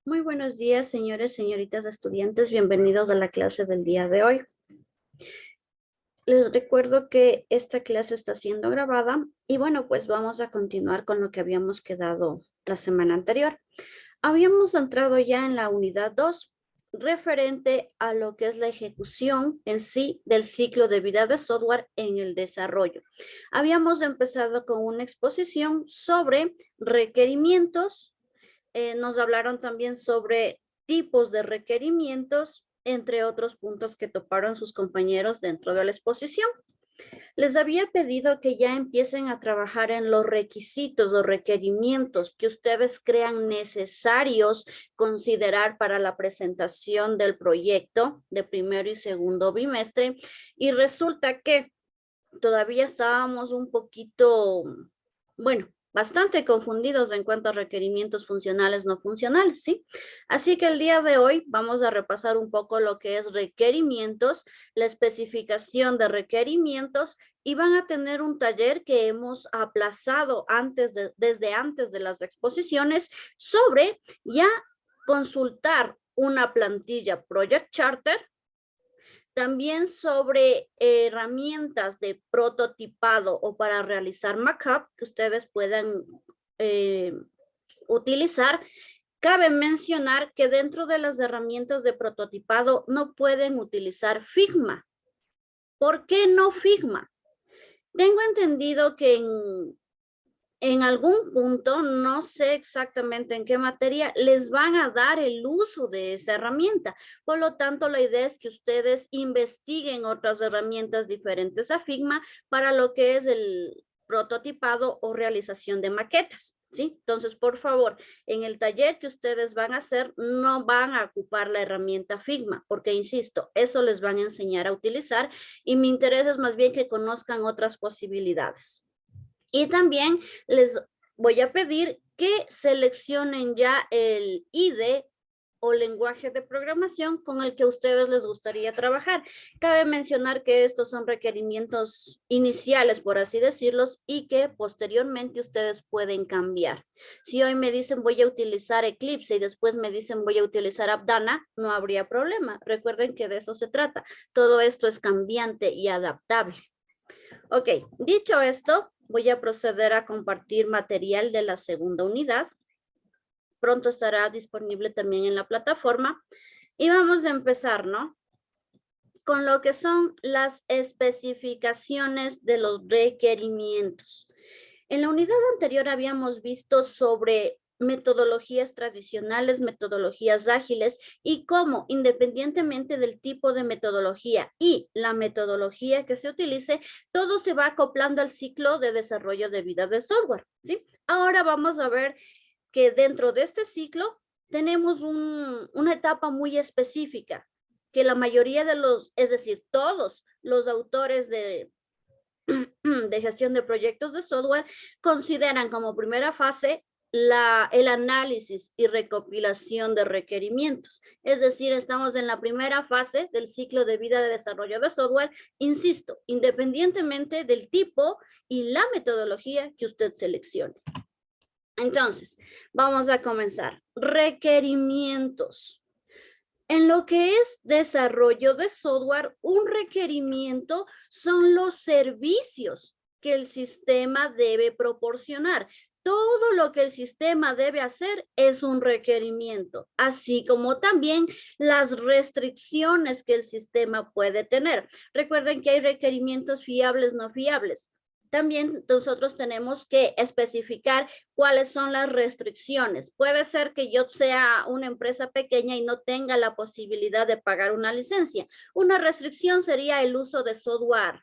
Muy buenos días, señores, señoritas estudiantes. Bienvenidos a la clase del día de hoy. Les recuerdo que esta clase está siendo grabada y bueno, pues vamos a continuar con lo que habíamos quedado la semana anterior. Habíamos entrado ya en la unidad 2, referente a lo que es la ejecución en sí del ciclo de vida de software en el desarrollo. Habíamos empezado con una exposición sobre requerimientos. Nos hablaron también sobre tipos de requerimientos, entre otros puntos que toparon sus compañeros dentro de la exposición. Les había pedido que ya empiecen a trabajar en los requisitos o requerimientos que ustedes crean necesarios considerar para la presentación del proyecto de primero y segundo bimestre. Y resulta que todavía estábamos un poquito, bueno, bastante confundidos en cuanto a requerimientos funcionales no funcionales, ¿sí? Así que el día de hoy vamos a repasar un poco lo que es requerimientos, la especificación de requerimientos y van a tener un taller que hemos aplazado desde antes de las exposiciones sobre ya consultar una plantilla Project Charter, también sobre herramientas de prototipado o para realizar mockup que ustedes puedan utilizar. Cabe mencionar que dentro de las herramientas de prototipado no pueden utilizar Figma. ¿Por qué no Figma? Tengo entendido que en algún punto, no sé exactamente en qué materia, les van a dar el uso de esa herramienta. Por lo tanto, la idea es que ustedes investiguen otras herramientas diferentes a Figma para lo que es el prototipado o realización de maquetas, ¿sí? Entonces, por favor, en el taller que ustedes van a hacer, no van a ocupar la herramienta Figma, porque, insisto, eso les van a enseñar a utilizar y mi interés es más bien que conozcan otras posibilidades. Y también les voy a pedir que seleccionen ya el IDE o lenguaje de programación con el que a ustedes les gustaría trabajar. Cabe mencionar que estos son requerimientos iniciales, por así decirlos, y que posteriormente ustedes pueden cambiar. Si hoy me dicen voy a utilizar Eclipse y después me dicen voy a utilizar Apdana, no habría problema. Recuerden que de eso se trata. Todo esto es cambiante y adaptable. Ok, dicho esto, voy a proceder a compartir material de la segunda unidad. Pronto estará disponible también en la plataforma. Y vamos a empezar, ¿no? Con lo que son las especificaciones de los requerimientos. En la unidad anterior habíamos visto sobre metodologías tradicionales, metodologías ágiles y cómo, independientemente del tipo de metodología y la metodología que se utilice, todo se va acoplando al ciclo de desarrollo de vida de software, ¿sí? Ahora vamos a ver que dentro de este ciclo tenemos una etapa muy específica que la mayoría de es decir, todos los autores de gestión de proyectos de software consideran como primera fase el análisis y recopilación de requerimientos. Es decir, estamos en la primera fase del ciclo de vida de desarrollo de software, insisto, independientemente del tipo y la metodología que usted seleccione. Entonces, vamos a comenzar. Requerimientos. En lo que es desarrollo de software, un requerimiento son los servicios que el sistema debe proporcionar. Todo lo que el sistema debe hacer es un requerimiento, así como también las restricciones que el sistema puede tener. Recuerden que hay requerimientos fiables, no fiables. También nosotros tenemos que especificar cuáles son las restricciones. Puede ser que yo sea una empresa pequeña y no tenga la posibilidad de pagar una licencia. Una restricción sería el uso de software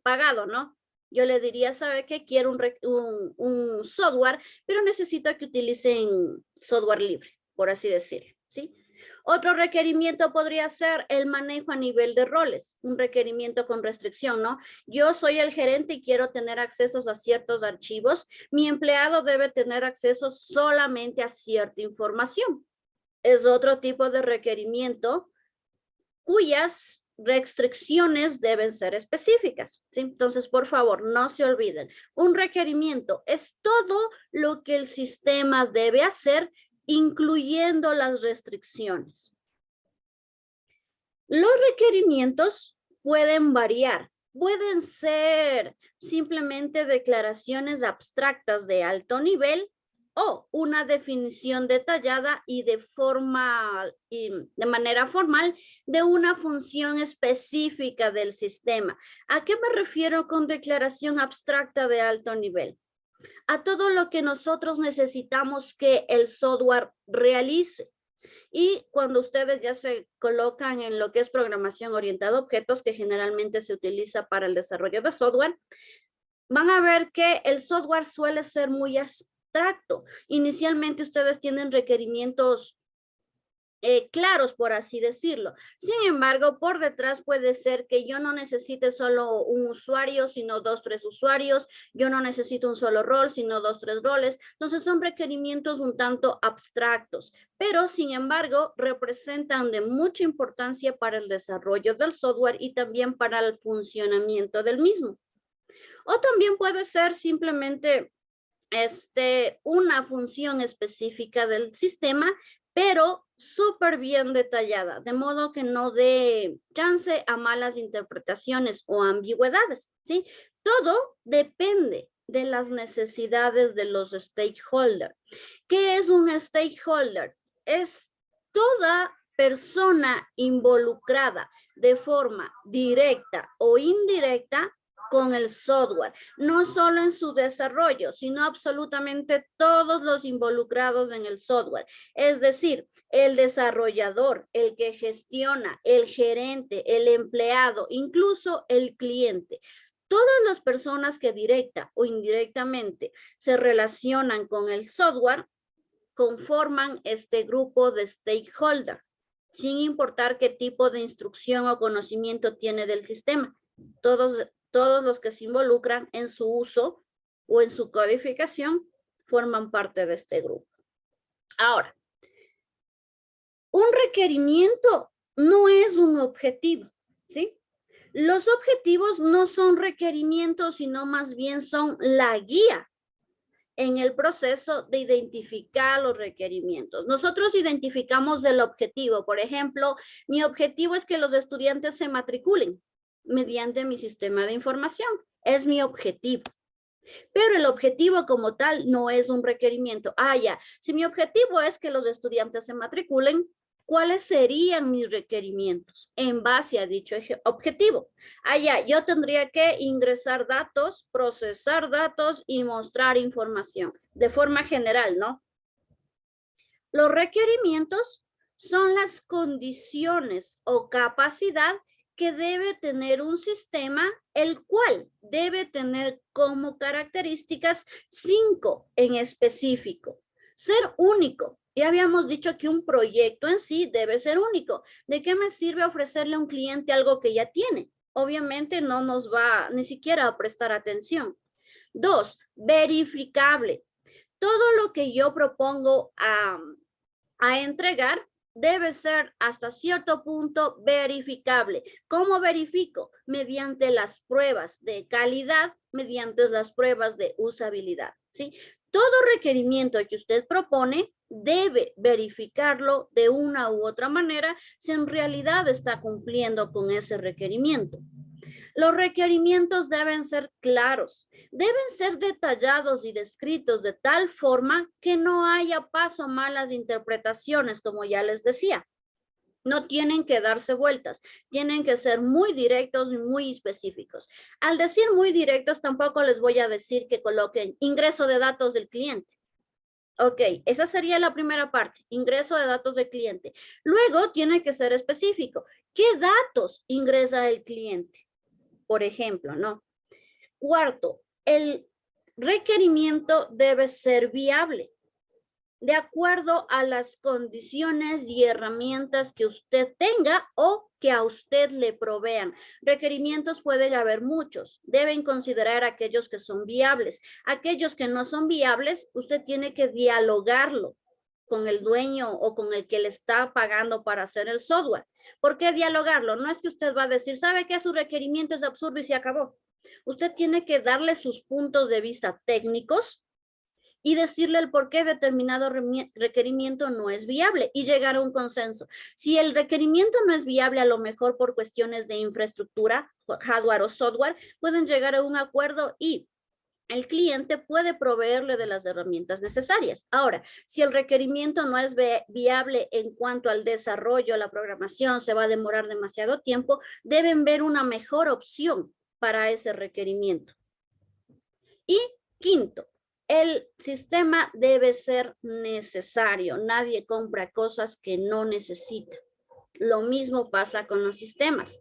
pagado, ¿no? Yo le diría, ¿sabe qué? Quiero un software, pero necesito que utilicen software libre, por así decirlo, ¿sí? Otro requerimiento podría ser el manejo a nivel de roles, un requerimiento con restricción, ¿no? Yo soy el gerente y quiero tener accesos a ciertos archivos. Mi empleado debe tener acceso solamente a cierta información. Es otro tipo de requerimiento cuyas restricciones deben ser específicas, ¿sí? Entonces, por favor, no se olviden. Un requerimiento es todo lo que el sistema debe hacer incluyendo las restricciones. Los requerimientos pueden variar. Pueden ser simplemente declaraciones abstractas de alto nivel o una definición detallada y de manera formal de una función específica del sistema. ¿A qué me refiero con declaración abstracta de alto nivel? A todo lo que nosotros necesitamos que el software realice. Y cuando ustedes ya se colocan en lo que es programación orientada a objetos, que generalmente se utiliza para el desarrollo de software, van a ver que el software suele ser muy abstracto. Inicialmente ustedes tienen requerimientos claros, por así decirlo. Sin embargo, por detrás puede ser que yo no necesite solo un usuario, sino 2, 3 usuarios. Yo no necesito un solo rol, sino 2, 3 roles. Entonces son requerimientos un tanto abstractos, pero sin embargo representan de mucha importancia para el desarrollo del software y también para el funcionamiento del mismo. O también puede ser simplemente una función específica del sistema, pero súper bien detallada, de modo que no dé chance a malas interpretaciones o ambigüedades, ¿sí? Todo depende de las necesidades de los stakeholders. ¿Qué es un stakeholder? Es toda persona involucrada de forma directa o indirecta con el software, no solo en su desarrollo, sino absolutamente todos los involucrados en el software. Es decir, el desarrollador, el que gestiona, el gerente, el empleado, incluso el cliente. Todas las personas que directa o indirectamente se relacionan con el software conforman este grupo de stakeholder, sin importar qué tipo de instrucción o conocimiento tiene del sistema. Todos los que se involucran en su uso o en su codificación forman parte de este grupo. Ahora, un requerimiento no es un objetivo, ¿sí? Los objetivos no son requerimientos, sino más bien son la guía en el proceso de identificar los requerimientos. Nosotros identificamos el objetivo. Por ejemplo, mi objetivo es que los estudiantes se matriculen mediante mi sistema de información. Es mi objetivo. Pero el objetivo como tal no es un requerimiento. Ya, si mi objetivo es que los estudiantes se matriculen, ¿cuáles serían mis requerimientos en base a dicho objetivo? Ya, yo tendría que ingresar datos, procesar datos y mostrar información de forma general, ¿no? Los requerimientos son las condiciones o capacidad que debe tener un sistema, el cual debe tener como características 5 en específico. Ser único. Ya habíamos dicho que un proyecto en sí debe ser único. ¿De qué me sirve ofrecerle a un cliente algo que ya tiene? Obviamente no nos va ni siquiera a prestar atención. 2, verificable. Todo lo que yo propongo a entregar debe ser hasta cierto punto verificable. ¿Cómo verifico? Mediante las pruebas de calidad, mediante las pruebas de usabilidad, ¿sí? Todo requerimiento que usted propone debe verificarlo de una u otra manera si en realidad está cumpliendo con ese requerimiento. Los requerimientos deben ser claros, deben ser detallados y descritos de tal forma que no haya paso a malas interpretaciones, como ya les decía. No tienen que darse vueltas, tienen que ser muy directos y muy específicos. Al decir muy directos, tampoco les voy a decir que coloquen ingreso de datos del cliente. Ok, esa sería la primera parte, ingreso de datos del cliente. Luego tiene que ser específico. ¿Qué datos ingresa el cliente? Por ejemplo, ¿no? Cuarto, el requerimiento debe ser viable de acuerdo a las condiciones y herramientas que usted tenga o que a usted le provean. Requerimientos pueden haber muchos. Deben considerar aquellos que son viables. Aquellos que no son viables, usted tiene que dialogarlo con el dueño o con el que le está pagando para hacer el software. ¿Por qué dialogarlo? No es que usted va a decir, ¿sabe qué? Su requerimiento es absurdo y se acabó. Usted tiene que darle sus puntos de vista técnicos y decirle el por qué determinado requerimiento no es viable y llegar a un consenso. Si el requerimiento no es viable, a lo mejor por cuestiones de infraestructura, hardware o software, pueden llegar a un acuerdo y el cliente puede proveerle de las herramientas necesarias. Ahora, si el requerimiento no es viable en cuanto al desarrollo, la programación, se va a demorar demasiado tiempo, deben ver una mejor opción para ese requerimiento. Y quinto, el sistema debe ser necesario. Nadie compra cosas que no necesita. Lo mismo pasa con los sistemas.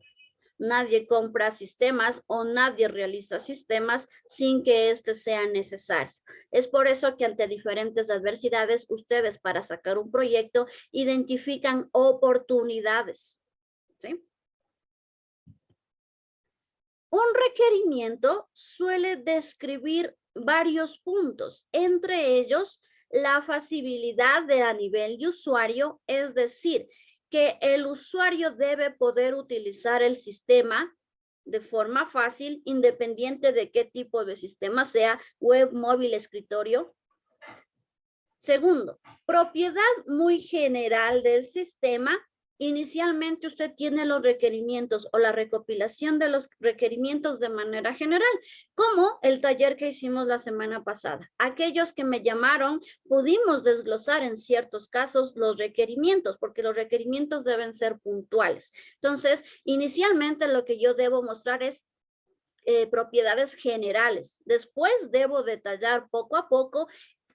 Nadie compra sistemas o nadie realiza sistemas sin que este sea necesario. Es por eso que ante diferentes adversidades, ustedes para sacar un proyecto identifican oportunidades. ¿Sí? Un requerimiento suele describir varios puntos, entre ellos la facilidad de a nivel de usuario, es decir, que el usuario debe poder utilizar el sistema de forma fácil, independiente de qué tipo de sistema sea, web, móvil, escritorio. Segundo, propiedad muy general del sistema. Inicialmente usted tiene los requerimientos o la recopilación de los requerimientos de manera general, como el taller que hicimos la semana pasada. Aquellos que me llamaron, pudimos desglosar en ciertos casos los requerimientos, porque los requerimientos deben ser puntuales. Entonces, inicialmente lo que yo debo mostrar es propiedades generales. Después debo detallar poco a poco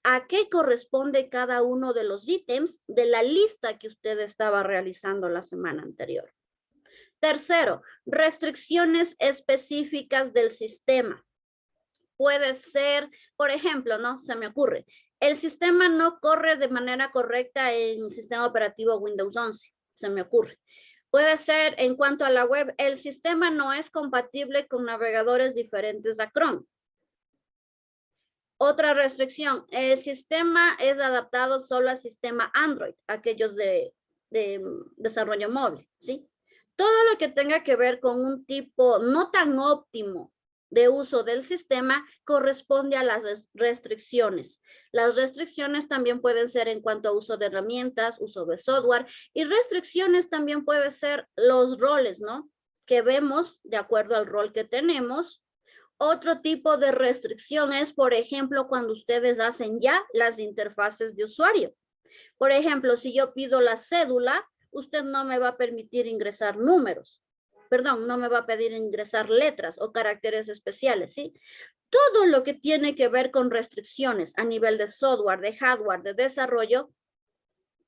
a qué corresponde cada uno de los ítems de la lista que usted estaba realizando la semana anterior. Tercero, restricciones específicas del sistema. Puede ser, por ejemplo, ¿no? Se me ocurre, el sistema no corre de manera correcta en el sistema operativo Windows 11, se me ocurre. Puede ser, en cuanto a la web, el sistema no es compatible con navegadores diferentes a Chrome. Otra restricción, el sistema es adaptado solo al sistema Android, aquellos de desarrollo móvil, ¿sí? Todo lo que tenga que ver con un tipo no tan óptimo de uso del sistema corresponde a las restricciones. Las restricciones también pueden ser en cuanto a uso de herramientas, uso de software, y restricciones también pueden ser los roles, ¿no? Que vemos de acuerdo al rol que tenemos. Otro tipo de restricción es, por ejemplo, cuando ustedes hacen ya las interfaces de usuario. Por ejemplo, si yo pido la cédula, usted no me va a permitir ingresar números. Perdón, no me va a pedir ingresar letras o caracteres especiales, ¿sí? Todo lo que tiene que ver con restricciones a nivel de software, de hardware, de desarrollo,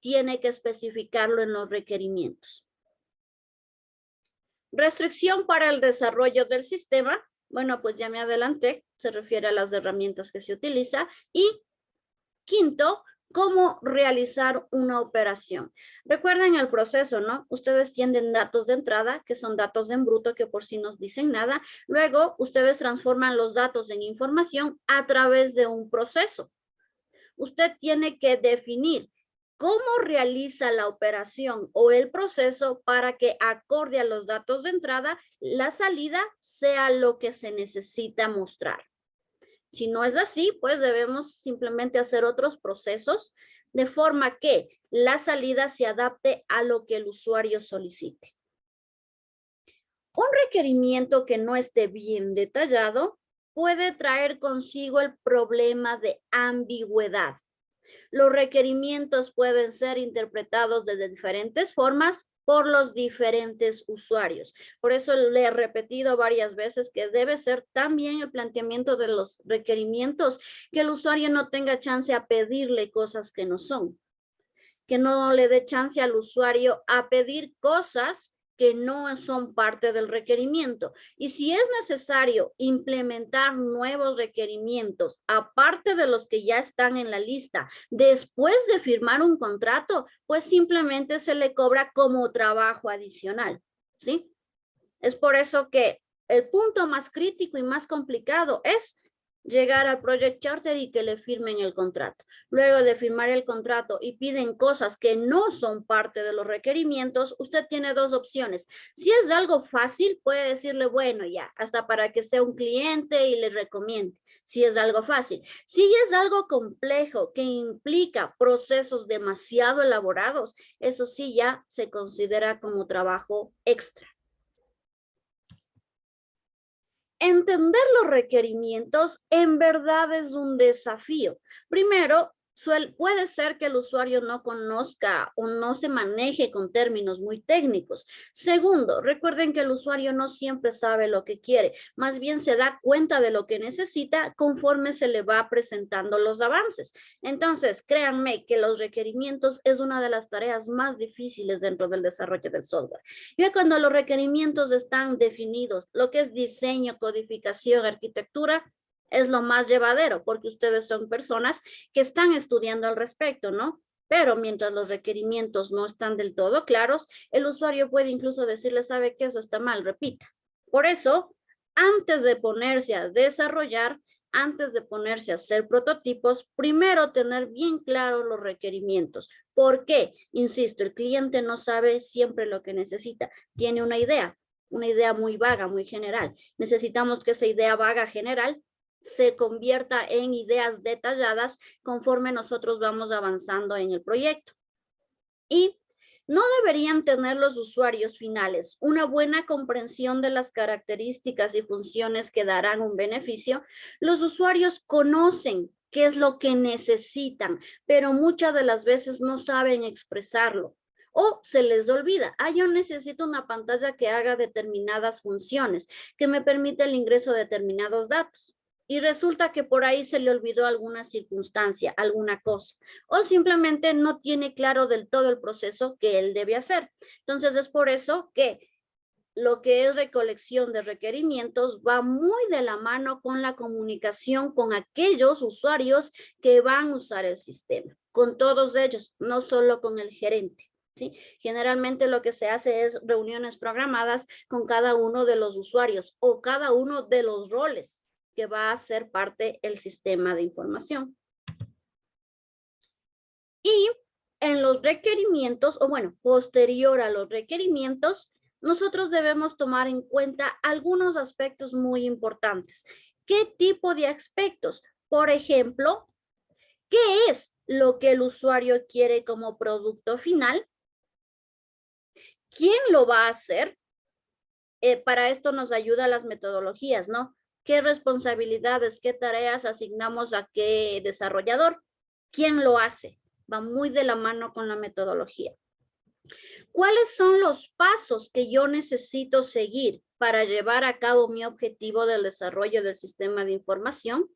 tiene que especificarlo en los requerimientos. Restricción para el desarrollo del sistema. Bueno, pues ya me adelanté, se refiere a las herramientas que se utiliza. Y quinto, cómo realizar una operación. Recuerden el proceso, ¿no? Ustedes tienen datos de entrada, que son datos en bruto, que por sí no dicen nada. Luego, ustedes transforman los datos en información a través de un proceso. Usted tiene que definir cómo realiza la operación o el proceso para que, acorde a los datos de entrada, la salida sea lo que se necesita mostrar. Si no es así, pues debemos simplemente hacer otros procesos de forma que la salida se adapte a lo que el usuario solicite. Un requerimiento que no esté bien detallado puede traer consigo el problema de ambigüedad. Los requerimientos pueden ser interpretados de diferentes formas por los diferentes usuarios. Por eso le he repetido varias veces que debe ser también el planteamiento de los requerimientos, que el usuario no tenga chance a pedirle cosas que no son, que no le dé chance al usuario a pedir cosas que no son parte del requerimiento. Y si es necesario implementar nuevos requerimientos, aparte de los que ya están en la lista, después de firmar un contrato, pues simplemente se le cobra como trabajo adicional, ¿sí? Es por eso que el punto más crítico y más complicado es llegar al Project Charter y que le firmen el contrato. Luego de firmar el contrato y piden cosas que no son parte de los requerimientos, usted tiene dos opciones. Si es algo fácil, puede decirle, bueno, ya, hasta para que sea un cliente y le recomiende. si es algo fácil. Si es algo complejo que implica procesos demasiado elaborados, eso sí ya se considera como trabajo extra. Entender los requerimientos en verdad es un desafío. Primero, puede ser que el usuario no conozca o no se maneje con términos muy técnicos. Segundo, recuerden que el usuario no siempre sabe lo que quiere, más bien se da cuenta de lo que necesita conforme se le va presentando los avances. Entonces, créanme que los requerimientos es una de las tareas más difíciles dentro del desarrollo del software. Ya cuando los requerimientos están definidos, lo que es diseño, codificación, arquitectura, es lo más llevadero, porque ustedes son personas que están estudiando al respecto, ¿no? Pero mientras los requerimientos no están del todo claros, el usuario puede incluso decirle, sabe que eso está mal, repita. Por eso, antes de ponerse a desarrollar, antes de ponerse a hacer prototipos, primero tener bien claros los requerimientos. ¿Por qué? Insisto, el cliente no sabe siempre lo que necesita. Tiene una idea muy vaga, muy general. Necesitamos que esa idea vaga general se convierta en ideas detalladas conforme nosotros vamos avanzando en el proyecto. Y no deberían tener los usuarios finales una buena comprensión de las características y funciones que darán un beneficio. Los usuarios conocen qué es lo que necesitan, pero muchas de las veces no saben expresarlo. O se les olvida, yo necesito una pantalla que haga determinadas funciones, que me permita el ingreso de determinados datos. Y resulta que por ahí se le olvidó alguna circunstancia, alguna cosa, o simplemente no tiene claro del todo el proceso que él debe hacer. Entonces es por eso que lo que es recolección de requerimientos va muy de la mano con la comunicación con aquellos usuarios que van a usar el sistema, con todos ellos, no solo con el gerente. ¿Sí? Generalmente lo que se hace es reuniones programadas con cada uno de los usuarios o cada uno de los roles que va a ser parte del sistema de información. Y en los requerimientos, o bueno, posterior a los requerimientos, nosotros debemos tomar en cuenta algunos aspectos muy importantes. ¿Qué tipo de aspectos? Por ejemplo, ¿qué es lo que el usuario quiere como producto final? ¿Quién lo va a hacer? Para esto nos ayuda las metodologías, ¿no? ¿Qué responsabilidades, qué tareas asignamos a qué desarrollador? ¿Quién lo hace? Va muy de la mano con la metodología. ¿Cuáles son los pasos que yo necesito seguir para llevar a cabo mi objetivo del desarrollo del sistema de información?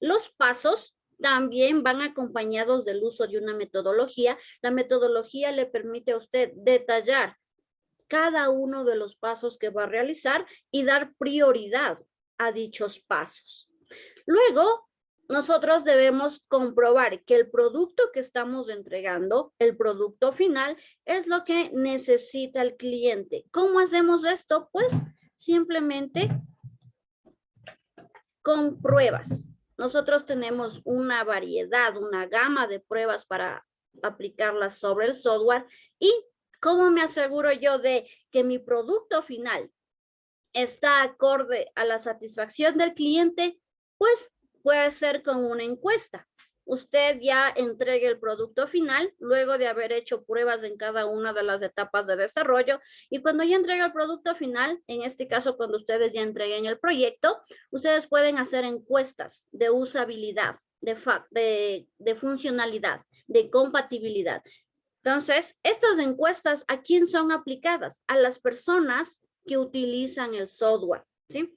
Los pasos también van acompañados del uso de una metodología. La metodología le permite a usted detallar cada uno de los pasos que va a realizar y dar prioridad a dichos pasos. Luego, nosotros debemos comprobar que el producto que estamos entregando, el producto final, es lo que necesita el cliente. ¿Cómo hacemos esto? Pues simplemente con pruebas. Nosotros tenemos una variedad, una gama de pruebas para aplicarlas sobre el software. ¿Y cómo me aseguro yo de que mi producto final está acorde a la satisfacción del cliente? Pues puede ser con una encuesta. Usted ya entregue el producto final luego de haber hecho pruebas en cada una de las etapas de desarrollo, y cuando ya entrega el producto final, en este caso cuando ustedes ya entreguen el proyecto, ustedes pueden hacer encuestas de usabilidad, de funcionalidad, de compatibilidad. Entonces, estas encuestas, ¿a quién son aplicadas? A las personas que utilizan el software, ¿sí?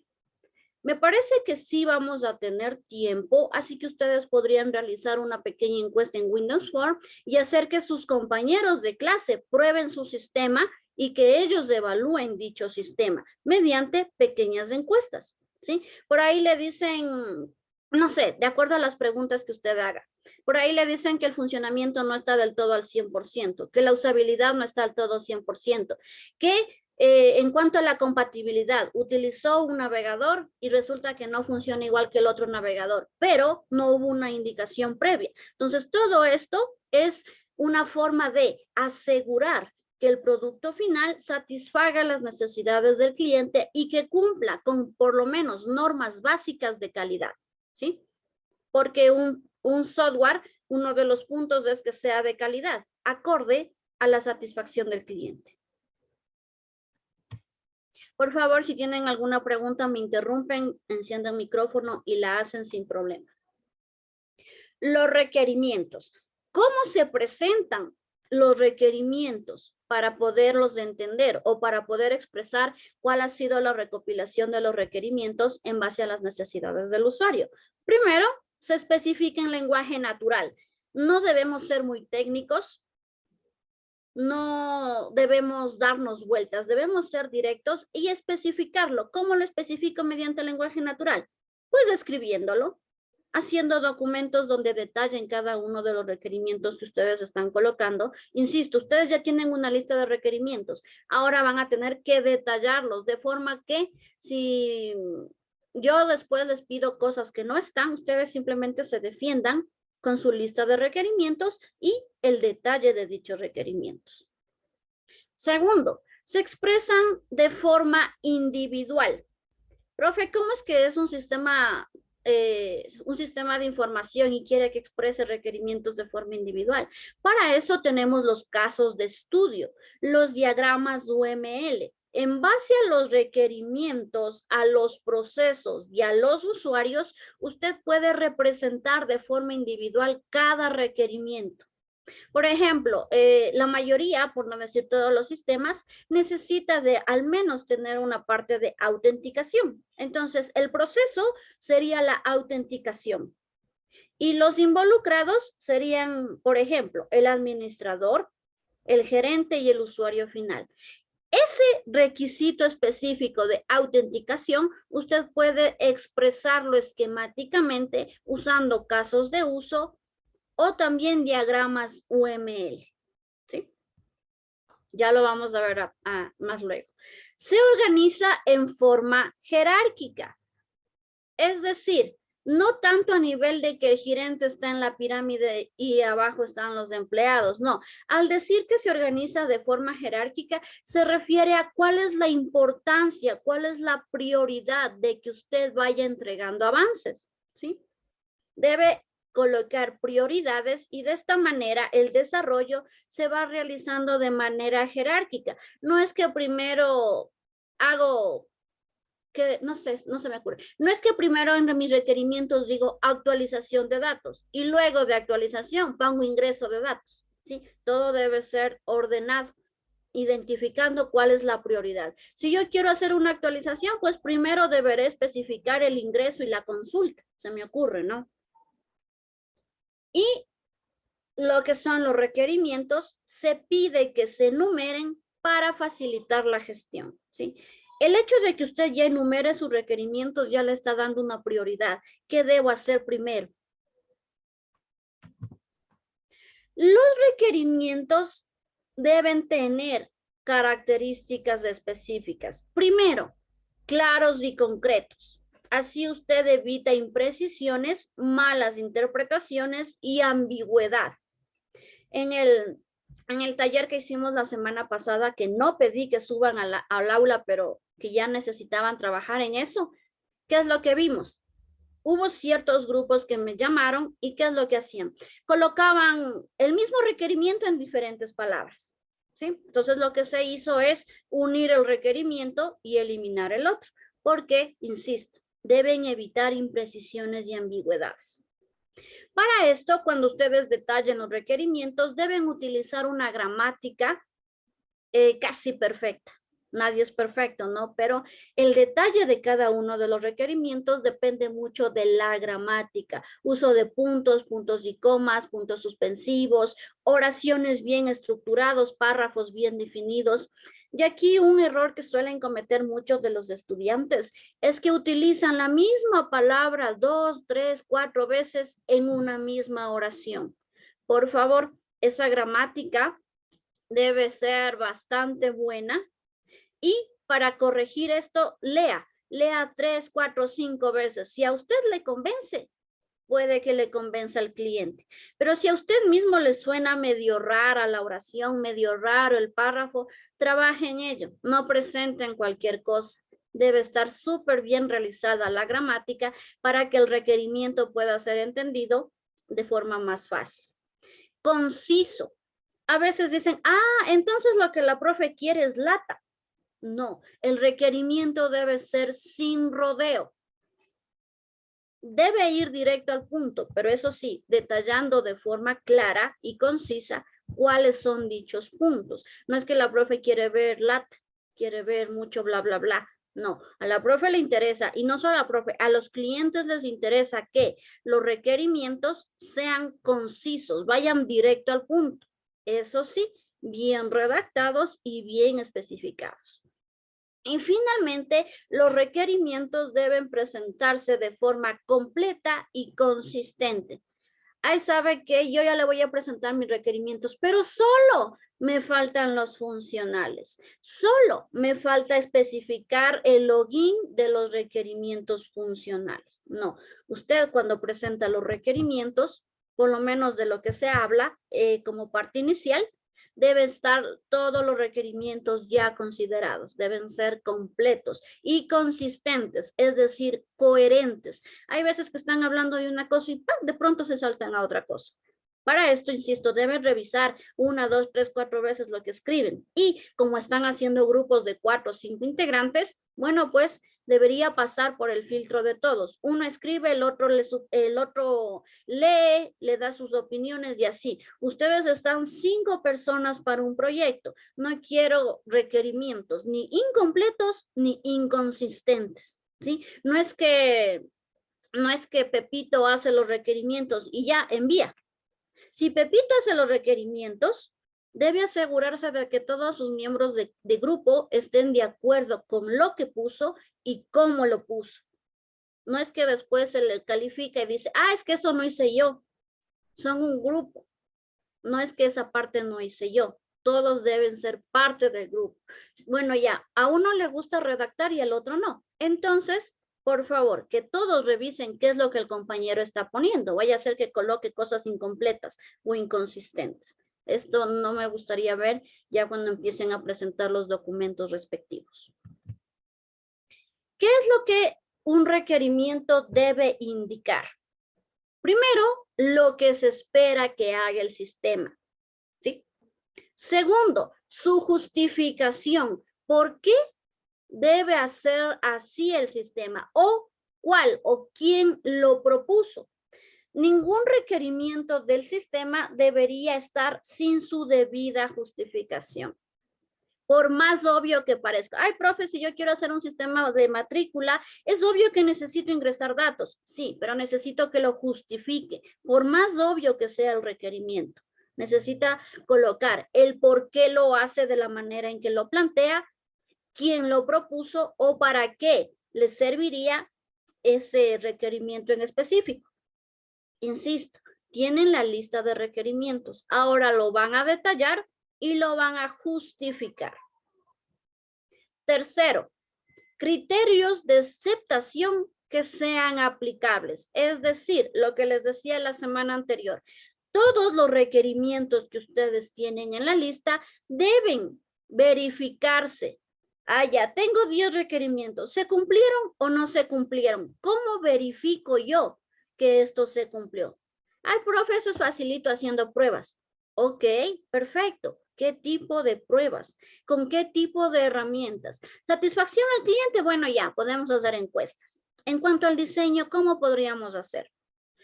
Me parece que sí vamos a tener tiempo, así que ustedes podrían realizar una pequeña encuesta en Windows Form y hacer que sus compañeros de clase prueben su sistema y que ellos evalúen dicho sistema mediante pequeñas encuestas, ¿sí? Por ahí le dicen, no sé, de acuerdo a las preguntas que usted haga. Por ahí le dicen que el funcionamiento no está del todo al 100%, que la usabilidad no está del todo 100%, que en cuanto a la compatibilidad, utilizó un navegador y resulta que no funciona igual que el otro navegador, pero no hubo una indicación previa. Entonces, todo esto es una forma de asegurar que el producto final satisfaga las necesidades del cliente y que cumpla con por lo menos normas básicas de calidad, ¿sí? Porque un software, uno de los puntos es que sea de calidad, acorde a la satisfacción del cliente. Por favor, si tienen alguna pregunta, me interrumpen, encienden el micrófono y la hacen sin problema. Los requerimientos. ¿Cómo se presentan los requerimientos para poderlos entender o para poder expresar cuál ha sido la recopilación de los requerimientos en base a las necesidades del usuario? Primero, se especifica en lenguaje natural. No debemos ser muy técnicos, no debemos darnos vueltas, debemos ser directos y especificarlo. ¿Cómo lo especifico mediante el lenguaje natural? Pues escribiéndolo, haciendo documentos donde detallen cada uno de los requerimientos que ustedes están colocando. Insisto, ustedes ya tienen una lista de requerimientos. Ahora van a tener que detallarlos de forma que si yo después les pido cosas que no están, ustedes simplemente se defiendan con su lista de requerimientos y el detalle de dichos requerimientos. Segundo, se expresan de forma individual. Profe, ¿cómo es que es un sistema de información y quiere que exprese requerimientos de forma individual? Para eso tenemos los casos de estudio, los diagramas UML. En base a los requerimientos, a los procesos y a los usuarios, usted puede representar de forma individual cada requerimiento. Por ejemplo, la mayoría, por no decir todos los sistemas, necesita de al menos tener una parte de autenticación. Entonces, el proceso sería la autenticación. Y los involucrados serían, por ejemplo, el administrador, el gerente y el usuario final. Ese requisito específico de autenticación, usted puede expresarlo esquemáticamente usando casos de uso o también diagramas UML, ¿sí? Ya lo vamos a ver más luego. Se organiza en forma jerárquica, es decir, no tanto a nivel de que el gerente está en la pirámide y abajo están los empleados, no. Al decir que se organiza de forma jerárquica, se refiere a cuál es la importancia, cuál es la prioridad de que usted vaya entregando avances, ¿sí? Debe colocar prioridades y de esta manera el desarrollo se va realizando de manera jerárquica. No es que primero hago que, no sé, no se me ocurre. No es que primero en mis requerimientos digo actualización de datos y luego de actualización pongo ingreso de datos, ¿sí? Todo debe ser ordenado, identificando cuál es la prioridad. Si yo quiero hacer una actualización, pues primero deberé especificar el ingreso y la consulta, se me ocurre, ¿no? Y lo que son los requerimientos, se pide que se enumeren para facilitar la gestión, ¿sí? El hecho de que usted ya enumere sus requerimientos ya le está dando una prioridad. ¿Qué debo hacer primero? Los requerimientos deben tener características específicas. Primero, claros y concretos. Así usted evita imprecisiones, malas interpretaciones y ambigüedad. En el taller que hicimos la semana pasada, que no pedí que suban al aula, pero que ya necesitaban trabajar en eso, ¿qué es lo que vimos? Hubo ciertos grupos que me llamaron y ¿qué es lo que hacían? Colocaban el mismo requerimiento en diferentes palabras, ¿sí? Entonces lo que se hizo es unir el requerimiento y eliminar el otro, porque, insisto, deben evitar imprecisiones y ambigüedades. Para esto, cuando ustedes detallen los requerimientos, deben utilizar una gramática casi perfecta. Nadie es perfecto, ¿no? Pero el detalle de cada uno de los requerimientos depende mucho de la gramática. Uso de puntos, puntos y comas, puntos suspensivos, oraciones bien estructurados, párrafos bien definidos. Y aquí un error que suelen cometer muchos de los estudiantes es que utilizan la misma palabra 2, 3, 4 veces en una misma oración. Por favor, esa gramática debe ser bastante buena. Y para corregir esto, lea 3, 4, 5 veces. Si a usted le convence, puede que le convenza al cliente. Pero si a usted mismo le suena medio rara la oración, medio raro el párrafo, trabaje en ello. No presenten cualquier cosa. debe estar súper bien realizada la gramática para que el requerimiento pueda ser entendido de forma más fácil. Conciso. A veces dicen, entonces lo que la profe quiere es lata. No, el requerimiento debe ser sin rodeo. Debe ir directo al punto, pero eso sí, detallando de forma clara y concisa cuáles son dichos puntos. No es que la profe quiere ver lata, quiere ver mucho bla, bla, bla. No, a la profe le interesa, y no solo a la profe, a los clientes les interesa que los requerimientos sean concisos, vayan directo al punto. Eso sí, bien redactados y bien especificados. Y finalmente, los requerimientos deben presentarse de forma completa y consistente. Ahí sabe que yo ya le voy a presentar mis requerimientos, pero solo me faltan los funcionales. Solo me falta especificar el login de los requerimientos funcionales. No, usted cuando presenta los requerimientos, por lo menos de lo que se habla como parte inicial, deben estar todos los requerimientos ya considerados, deben ser completos y consistentes, es decir, coherentes. Hay veces que están hablando de una cosa y ¡pam!, de pronto se saltan a otra cosa. Para esto, insisto, deben revisar 1, 2, 3, 4 veces lo que escriben. Y como están haciendo grupos de 4 o 5 integrantes, bueno, pues debería pasar por el filtro de todos. Uno escribe, el otro lee, le da sus opiniones y así. Ustedes están 5 personas para un proyecto. No quiero requerimientos ni incompletos ni inconsistentes, ¿sí? No es que Pepito hace los requerimientos y ya envía. Si Pepito hace los requerimientos, debe asegurarse de que todos sus miembros de grupo estén de acuerdo con lo que puso y cómo lo puso. No es que después se le califica y dice, es que eso no hice yo. Son un grupo. No es que esa parte no hice yo. Todos deben ser parte del grupo. Bueno, ya, a uno le gusta redactar y al otro no. Entonces, por favor, que todos revisen qué es lo que el compañero está poniendo. Vaya a ser que coloque cosas incompletas o inconsistentes. Esto no me gustaría ver ya cuando empiecen a presentar los documentos respectivos. ¿Qué es lo que un requerimiento debe indicar? Primero, lo que se espera que haga el sistema, ¿sí? Segundo, su justificación. ¿Por qué debe hacer así el sistema? ¿O cuál o quién lo propuso? Ningún requerimiento del sistema debería estar sin su debida justificación. Por más obvio que parezca. Profe, si yo quiero hacer un sistema de matrícula, es obvio que necesito ingresar datos. Sí, pero necesito que lo justifique. Por más obvio que sea el requerimiento. Necesita colocar el por qué lo hace de la manera en que lo plantea, quién lo propuso o para qué le serviría ese requerimiento en específico. Insisto, tienen la lista de requerimientos. Ahora lo van a detallar y lo van a justificar. Tercero, criterios de aceptación que sean aplicables. Es decir, lo que les decía la semana anterior, todos los requerimientos que ustedes tienen en la lista deben verificarse. Ya tengo 10 requerimientos. ¿Se cumplieron o no se cumplieron? ¿Cómo verifico yo que esto se cumplió? Profe, eso es facilito haciendo pruebas. Ok, perfecto. ¿Qué tipo de pruebas? ¿Con qué tipo de herramientas? Satisfacción al cliente, bueno, ya, podemos hacer encuestas. En cuanto al diseño, ¿cómo podríamos hacer?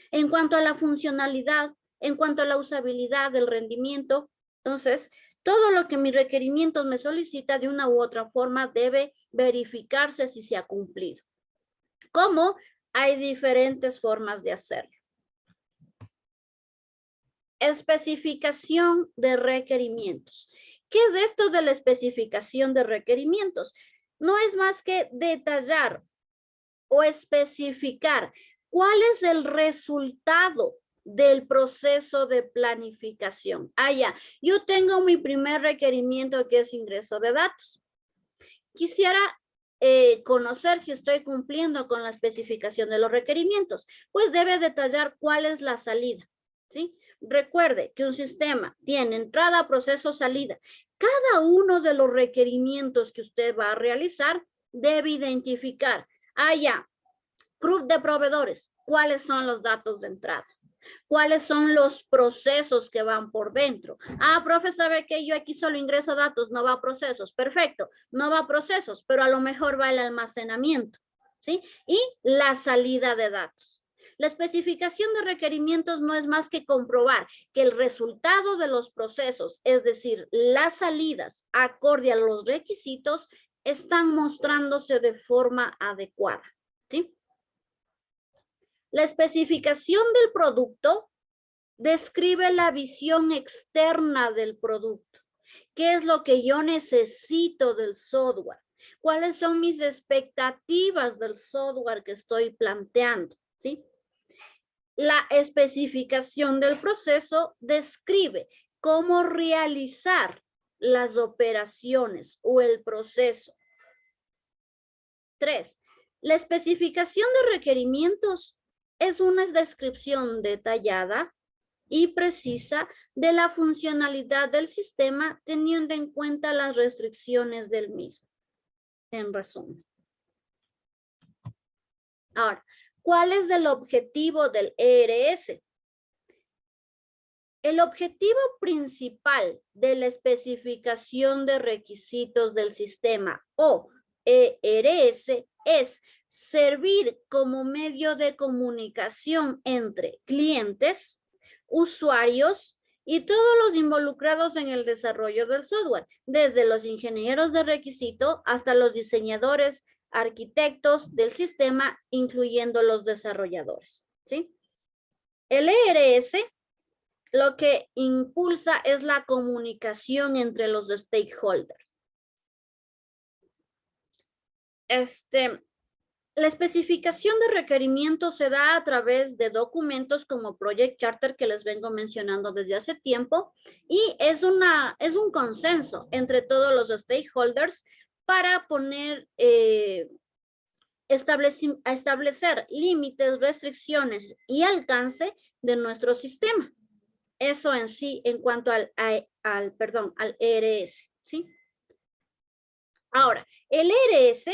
En cuanto a la funcionalidad, en cuanto a la usabilidad del rendimiento, entonces, todo lo que mi requerimiento me solicita de una u otra forma debe verificarse si se ha cumplido. ¿Cómo? Hay diferentes formas de hacerlo. Especificación de requerimientos. ¿Qué es esto de la especificación de requerimientos? No es más que detallar o especificar cuál es el resultado del proceso de planificación. Ya, yo tengo mi primer requerimiento que es ingreso de datos. Quisiera conocer si estoy cumpliendo con la especificación de los requerimientos. Pues debe detallar cuál es la salida, ¿sí? Recuerde que un sistema tiene entrada, proceso, salida. Cada uno de los requerimientos que usted va a realizar debe identificar, ya, CRUD de proveedores, cuáles son los datos de entrada, cuáles son los procesos que van por dentro. Profe, ¿sabe que yo aquí solo ingreso datos, no va a procesos? Perfecto, no va a procesos, pero a lo mejor va el almacenamiento, ¿sí? Y la salida de datos. La especificación de requerimientos no es más que comprobar que el resultado de los procesos, es decir, las salidas acorde a los requisitos, están mostrándose de forma adecuada, ¿sí? La especificación del producto describe la visión externa del producto. ¿Qué es lo que yo necesito del software? ¿Cuáles son mis expectativas del software que estoy planteando? ¿Sí? La especificación del proceso describe cómo realizar las operaciones o el proceso. 3. La especificación de requerimientos es una descripción detallada y precisa de la funcionalidad del sistema teniendo en cuenta las restricciones del mismo. En resumen. Ahora, ¿cuál es el objetivo del ERS? El objetivo principal de la especificación de requisitos del sistema o ERS es servir como medio de comunicación entre clientes, usuarios y todos los involucrados en el desarrollo del software, desde los ingenieros de requisito hasta los diseñadores, arquitectos del sistema, incluyendo los desarrolladores, ¿sí? El ERS lo que impulsa es la comunicación entre los stakeholders. La especificación de requerimientos se da a través de documentos como Project Charter que les vengo mencionando desde hace tiempo y es un consenso entre todos los stakeholders para poner, establecer límites, restricciones y alcance de nuestro sistema. Eso en sí en cuanto al ERS, ¿sí? Ahora, el ERS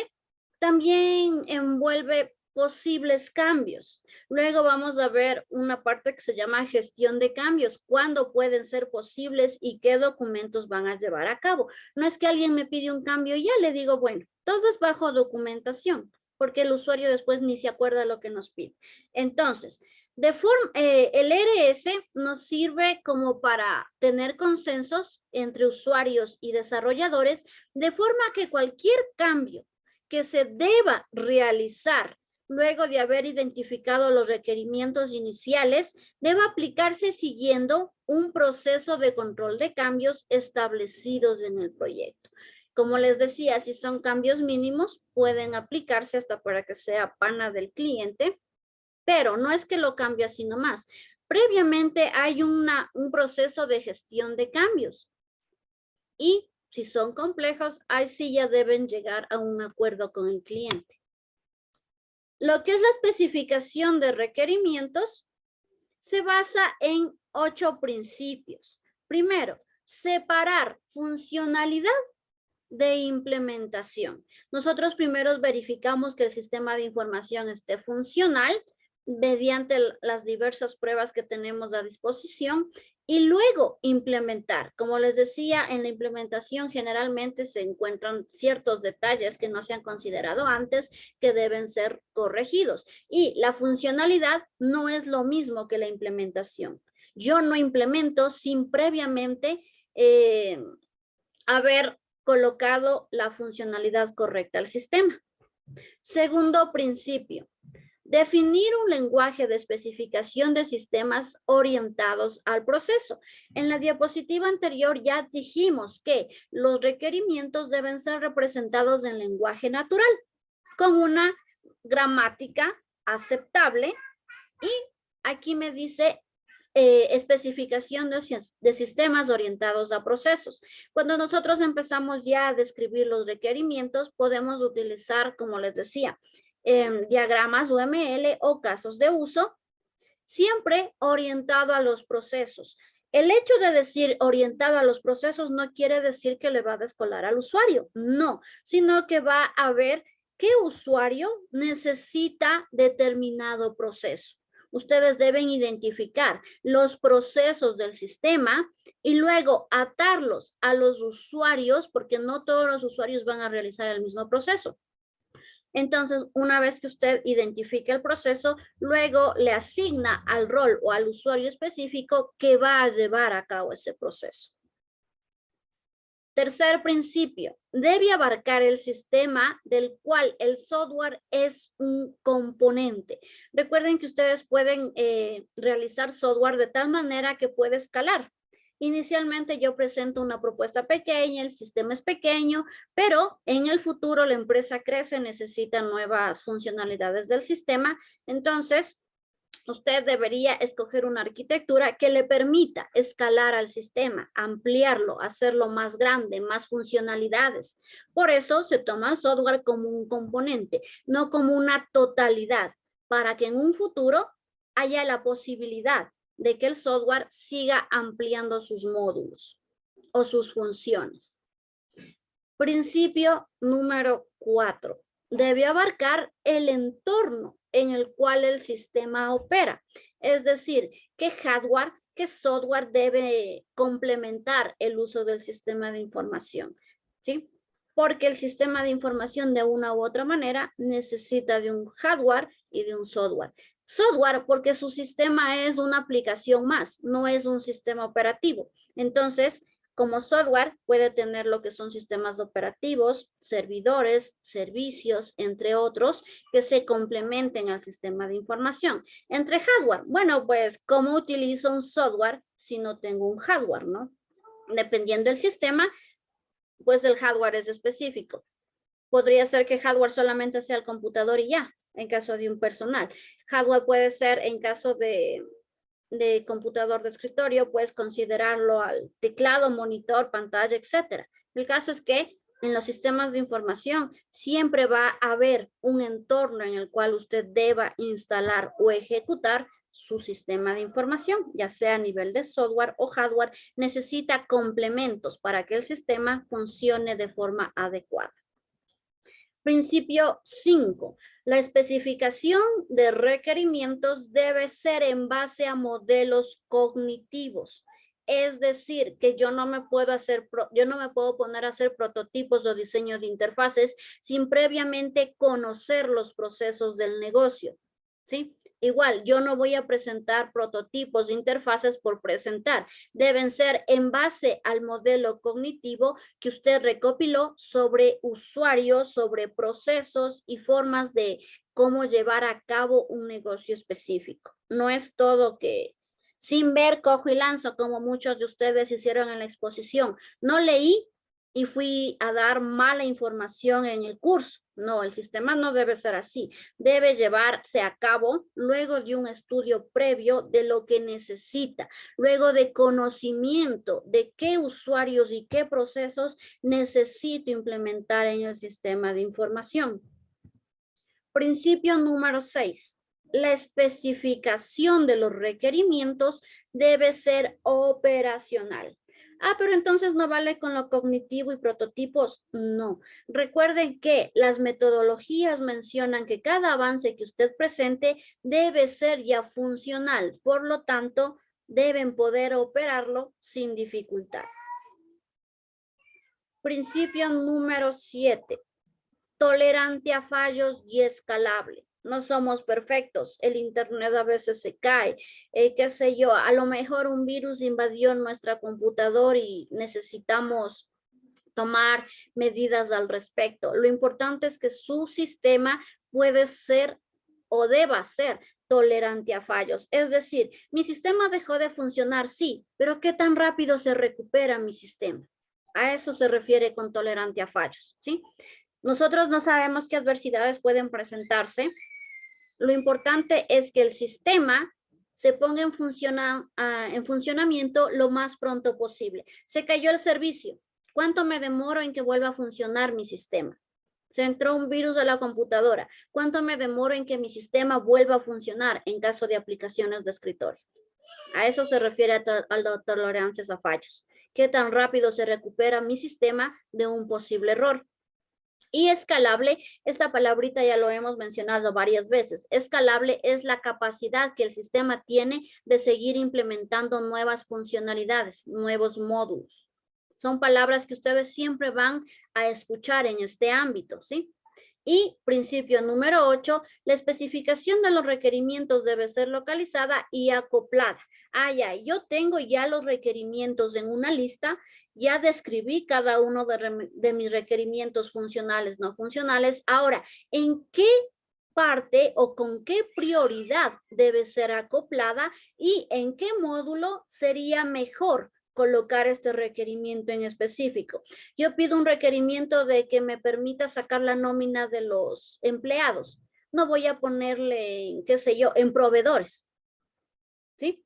también envuelve posibles cambios. Luego vamos a ver una parte que se llama gestión de cambios, cuándo pueden ser posibles y qué documentos van a llevar a cabo. No es que alguien me pide un cambio y ya le digo, bueno, todo es bajo documentación, porque el usuario después ni se acuerda lo que nos pide. Entonces, el ERS nos sirve como para tener consensos entre usuarios y desarrolladores, de forma que cualquier cambio que se deba realizar luego de haber identificado los requerimientos iniciales, debe aplicarse siguiendo un proceso de control de cambios establecidos en el proyecto. Como les decía, si son cambios mínimos, pueden aplicarse hasta para que sea pana del cliente, pero no es que lo cambie así nomás. Previamente hay un proceso de gestión de cambios y si son complejos, ahí sí ya deben llegar a un acuerdo con el cliente. Lo que es la especificación de requerimientos se basa en 8 principios. Primero, separar funcionalidad de implementación. Nosotros primero verificamos que el sistema de información esté funcional mediante las diversas pruebas que tenemos a disposición y luego implementar. Como les decía, en la implementación generalmente se encuentran ciertos detalles que no se han considerado antes que deben ser corregidos. Y la funcionalidad no es lo mismo que la implementación. Yo no implemento sin previamente haber colocado la funcionalidad correcta al sistema. Segundo principio. Definir un lenguaje de especificación de sistemas orientados al proceso. En la diapositiva anterior ya dijimos que los requerimientos deben ser representados en lenguaje natural, con una gramática aceptable y aquí me dice especificación de sistemas orientados a procesos. Cuando nosotros empezamos ya a describir los requerimientos, podemos utilizar, como les decía, diagramas UML o casos de uso, siempre orientado a los procesos. El hecho de decir orientado a los procesos no quiere decir que le va a descolar al usuario, no, sino que va a ver qué usuario necesita determinado proceso. Ustedes deben identificar los procesos del sistema y luego atarlos a los usuarios, porque no todos los usuarios van a realizar el mismo proceso. Entonces, una vez que usted identifique el proceso, luego le asigna al rol o al usuario específico que va a llevar a cabo ese proceso. Tercer principio, debe abarcar el sistema del cual el software es un componente. Recuerden que ustedes pueden realizar software de tal manera que puede escalar. Inicialmente yo presento una propuesta pequeña, el sistema es pequeño, pero en el futuro la empresa crece, necesita nuevas funcionalidades del sistema. Entonces, usted debería escoger una arquitectura que le permita escalar al sistema, ampliarlo, hacerlo más grande, más funcionalidades. Por eso se toma el software como un componente, no como una totalidad, para que en un futuro haya la posibilidad de que el software siga ampliando sus módulos o sus funciones. Principio número 4. Debe abarcar el entorno en el cual el sistema opera. Es decir, qué hardware, qué software debe complementar el uso del sistema de información, ¿sí? Porque el sistema de información de una u otra manera necesita de un hardware y de un software. Software porque su sistema es una aplicación más, no es un sistema operativo. Entonces, como software puede tener lo que son sistemas operativos, servidores, servicios, entre otros, que se complementen al sistema de información. Entre hardware, bueno, pues, ¿cómo utilizo un software si no tengo un hardware, no? Dependiendo del sistema, pues el hardware es específico. Podría ser que hardware solamente sea el computador y ya, en caso de un personal. Hardware puede ser en caso de computador de escritorio, puedes considerarlo al teclado, monitor, pantalla, etcétera. El caso es que en los sistemas de información siempre va a haber un entorno en el cual usted deba instalar o ejecutar su sistema de información, ya sea a nivel de software o hardware, necesita complementos para que el sistema funcione de forma adecuada. Principio 5. La especificación de requerimientos debe ser en base a modelos cognitivos. Es decir, que yo no me puedo poner a hacer prototipos o diseño de interfaces sin previamente conocer los procesos del negocio, ¿sí? Igual, yo no voy a presentar prototipos de interfaces por presentar. Deben ser en base al modelo cognitivo que usted recopiló sobre usuarios, sobre procesos y formas de cómo llevar a cabo un negocio específico. No es todo que sin ver cojo y lanzo como muchos de ustedes hicieron en la exposición. No leí y fui a dar mala información en el curso. No, el sistema no debe ser así. Debe llevarse a cabo luego de un estudio previo de lo que necesita, luego de conocimiento de qué usuarios y qué procesos necesito implementar en el sistema de información. Principio número 6. La especificación de los requerimientos debe ser operacional. Pero entonces no vale con lo cognitivo y prototipos. No. Recuerden que las metodologías mencionan que cada avance que usted presente debe ser ya funcional. Por lo tanto, deben poder operarlo sin dificultad. Principio número 7. Tolerante a fallos y escalable. No somos perfectos, el internet a veces se cae, qué sé yo, a lo mejor un virus invadió nuestra computadora y necesitamos tomar medidas al respecto. Lo importante es que su sistema puede ser o deba ser tolerante a fallos. Es decir, mi sistema dejó de funcionar, sí, pero ¿qué tan rápido se recupera mi sistema? A eso se refiere con tolerante a fallos, ¿sí? Nosotros no sabemos qué adversidades pueden presentarse. Lo importante es que el sistema se ponga en funcionamiento lo más pronto posible. Se cayó el servicio. ¿Cuánto me demoro en que vuelva a funcionar mi sistema? Se entró un virus a la computadora. ¿Cuánto me demoro en que mi sistema vuelva a funcionar en caso de aplicaciones de escritorio? A eso se refiere a las tolerancias a fallos. ¿Qué tan rápido se recupera mi sistema de un posible error? Y escalable, esta palabrita ya lo hemos mencionado varias veces. Escalable es la capacidad que el sistema tiene de seguir implementando nuevas funcionalidades, nuevos módulos. Son palabras que ustedes siempre van a escuchar en este ámbito, ¿sí? Y principio número 8, la especificación de los requerimientos debe ser localizada y acoplada. Yo tengo ya los requerimientos en una lista, ya describí cada uno de mis requerimientos funcionales, no funcionales. Ahora, ¿en qué parte o con qué prioridad debe ser acoplada y en qué módulo sería mejor colocar este requerimiento en específico? Yo pido un requerimiento de que me permita sacar la nómina de los empleados. No voy a ponerle, qué sé yo, en proveedores, ¿sí?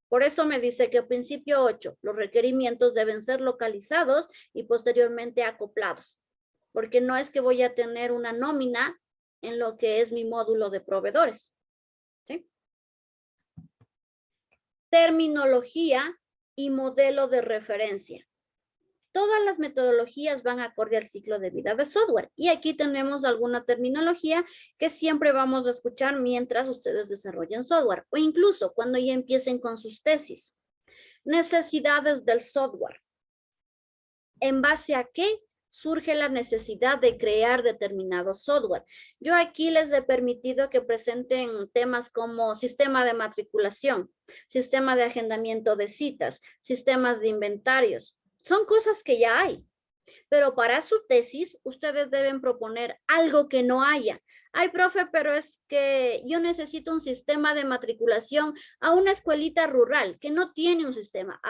Por eso me dice que principio 8, los requerimientos deben ser localizados y posteriormente acoplados, porque no es que voy a tener una nómina en lo que es mi módulo de proveedores, ¿sí? Terminología y modelo de referencia. Todas las metodologías van acorde al ciclo de vida de software. Y aquí tenemos alguna terminología que siempre vamos a escuchar mientras ustedes desarrollen software o incluso cuando ya empiecen con sus tesis. Necesidades del software. ¿En base a qué surge la necesidad de crear determinado software? Yo aquí les he permitido que presenten temas como sistema de matriculación, sistema de agendamiento de citas, sistemas de inventarios. Son cosas que ya hay, pero para su tesis ustedes deben proponer algo que no haya. Ay, profe, pero es que yo necesito un sistema de matriculación a una escuelita rural que no tiene un sistema.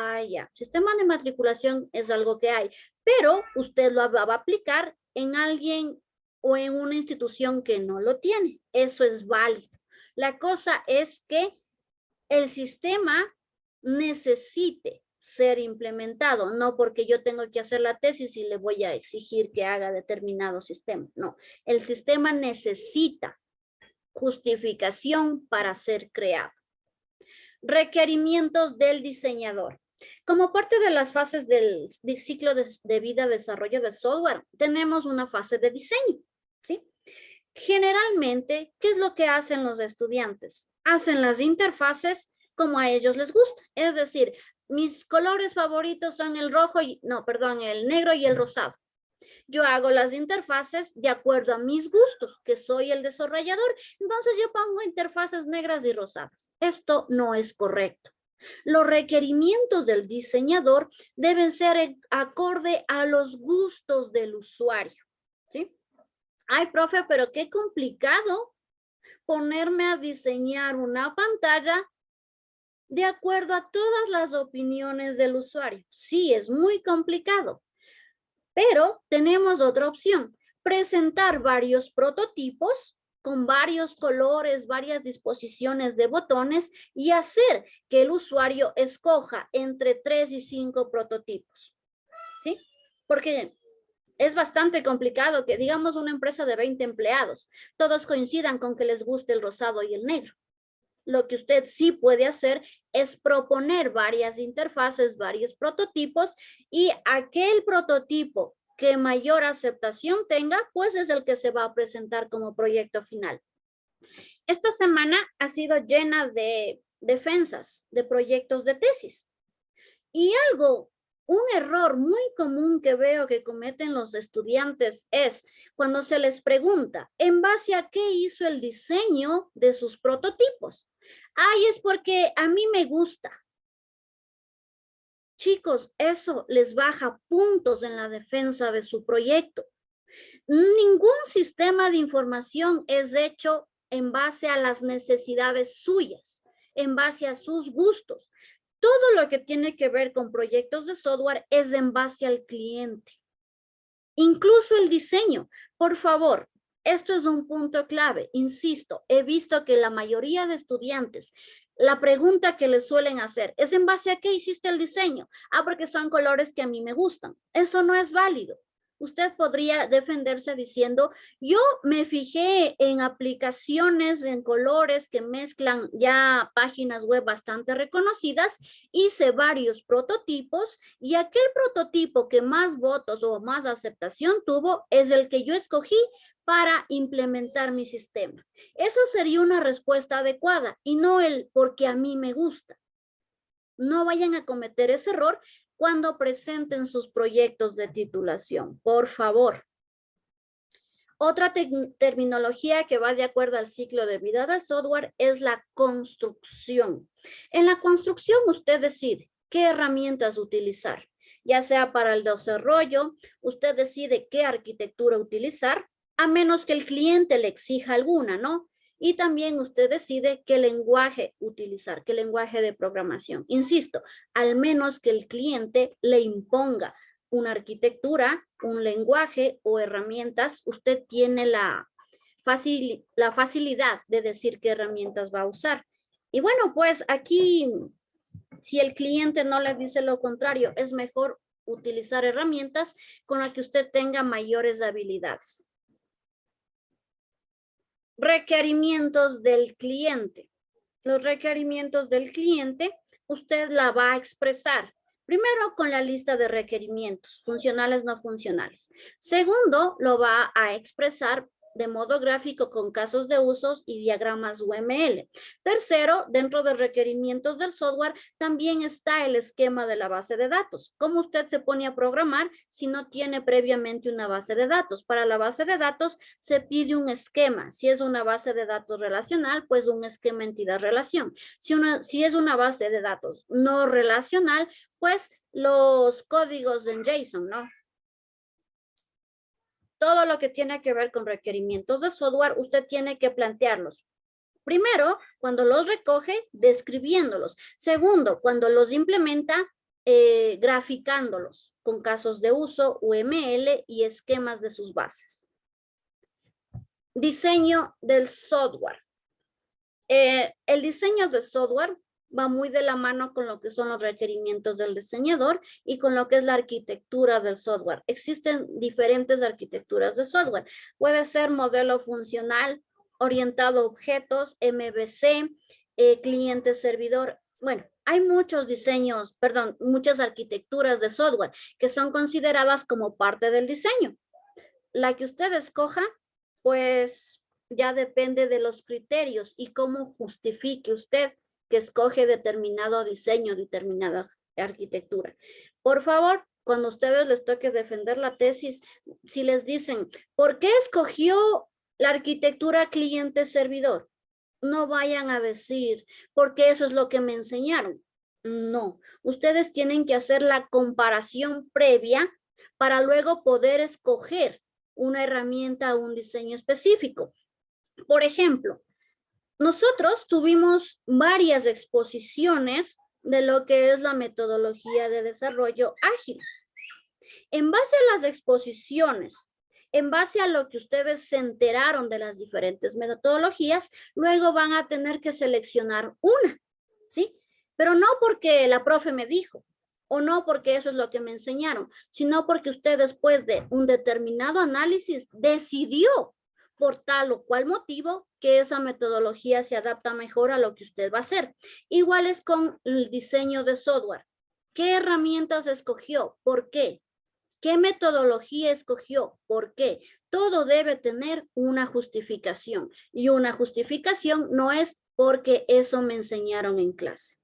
Sistema de matriculación es algo que hay, pero usted lo va a aplicar en alguien o en una institución que no lo tiene. Eso es válido. La cosa es que el sistema necesite ser implementado, no porque yo tengo que hacer la tesis y le voy a exigir que haga determinado sistema. No, el sistema necesita justificación para ser creado. Requerimientos del diseñador. Como parte de las fases del ciclo de vida desarrollo del software, tenemos una fase de diseño, ¿sí? Generalmente, ¿qué es lo que hacen los estudiantes? Hacen las interfaces como a ellos les gusta. Es decir, mis colores favoritos son el negro y el rosado. Yo hago las interfaces de acuerdo a mis gustos, que soy el desarrollador. Entonces yo pongo interfaces negras y rosadas. Esto no es correcto. Los requerimientos del diseñador deben ser acorde a los gustos del usuario, ¿sí? Ay, profe, pero qué complicado ponerme a diseñar una pantalla de acuerdo a todas las opiniones del usuario. Sí, es muy complicado, pero tenemos otra opción. Presentar varios prototipos con varios colores, varias disposiciones de botones y hacer que el usuario escoja entre 3 y 5 prototipos, ¿sí? Porque es bastante complicado que, digamos, una empresa de 20 empleados, todos coincidan con que les guste el rosado y el negro. Lo que usted sí puede hacer es proponer varias interfaces, varios prototipos, y aquel prototipo que mayor aceptación tenga, pues es el que se va a presentar como proyecto final. Esta semana ha sido llena de defensas de proyectos de tesis. Y un error muy común que veo que cometen los estudiantes es cuando se les pregunta, ¿en base a qué hizo el diseño de sus prototipos? Ay, es porque a mí me gusta. Chicos, eso les baja puntos en la defensa de su proyecto. Ningún sistema de información es hecho en base a las necesidades suyas, en base a sus gustos. Todo lo que tiene que ver con proyectos de software es en base al cliente. Incluso el diseño. Por favor, esto es un punto clave. Insisto, he visto que la mayoría de estudiantes, la pregunta que les suelen hacer es ¿en base a qué hiciste el diseño? Porque son colores que a mí me gustan. Eso no es válido. usted podría defenderse diciendo, yo me fijé en aplicaciones, en colores que mezclan ya páginas web bastante reconocidas, hice varios prototipos y aquel prototipo que más votos o más aceptación tuvo es el que yo escogí para implementar mi sistema. Eso sería una respuesta adecuada y no el porque a mí me gusta. No vayan a cometer ese error cuando presenten sus proyectos de titulación, por favor. Otra terminología que va de acuerdo al ciclo de vida del software es la construcción. En la construcción usted decide qué herramientas utilizar, ya sea para el desarrollo, usted decide qué arquitectura utilizar, a menos que el cliente le exija alguna, ¿no? Y también usted decide qué lenguaje utilizar, qué lenguaje de programación. Insisto, al menos que el cliente le imponga una arquitectura, un lenguaje o herramientas, usted tiene la facilidad de decir qué herramientas va a usar. Y bueno, pues aquí, si el cliente no le dice lo contrario, es mejor utilizar herramientas con las que usted tenga mayores habilidades. Requerimientos del cliente. Los requerimientos del cliente, usted la va a expresar. Primero, con la lista de requerimientos, funcionales, no funcionales. Segundo, lo va a expresar de modo gráfico con casos de usos y diagramas UML. Tercero, dentro de requerimientos del software, también está el esquema de la base de datos. ¿Cómo usted se pone a programar si no tiene previamente una base de datos? Para la base de datos se pide un esquema. Si es una base de datos relacional, pues un esquema entidad-relación. Si es una base de datos no relacional, pues los códigos en JSON, ¿no? Todo lo que tiene que ver con requerimientos de software, usted tiene que plantearlos. Primero, cuando los recoge, describiéndolos. Segundo, cuando los implementa, graficándolos con casos de uso, UML y esquemas de sus bases. Diseño del software. El diseño del software va muy de la mano con lo que son los requerimientos del diseñador y con lo que es la arquitectura del software. Existen diferentes arquitecturas de software. Puede ser modelo funcional, orientado a objetos, MVC, cliente-servidor. Bueno, hay muchos diseños, perdón, muchas arquitecturas de software que son consideradas como parte del diseño. La que usted escoja, pues ya depende de los criterios y cómo justifique usted que escoge determinado diseño, determinada arquitectura. Por favor, cuando a ustedes les toque defender la tesis, si les dicen, ¿por qué escogió la arquitectura cliente-servidor? No vayan a decir, porque eso es lo que me enseñaron. No, ustedes tienen que hacer la comparación previa para luego poder escoger una herramienta o un diseño específico. Por ejemplo, nosotros tuvimos varias exposiciones de lo que es la metodología de desarrollo ágil. En base a las exposiciones, en base a lo que ustedes se enteraron de las diferentes metodologías, luego van a tener que seleccionar una, ¿sí? Pero no porque la profe me dijo, o no porque eso es lo que me enseñaron, sino porque usted después de un determinado análisis decidió por tal o cual motivo que esa metodología se adapta mejor a lo que usted va a hacer. Igual es con el diseño de software. ¿Qué herramientas escogió? ¿Por qué? ¿Qué metodología escogió? ¿Por qué? Todo debe tener una justificación y una justificación no es porque eso me enseñaron en clase,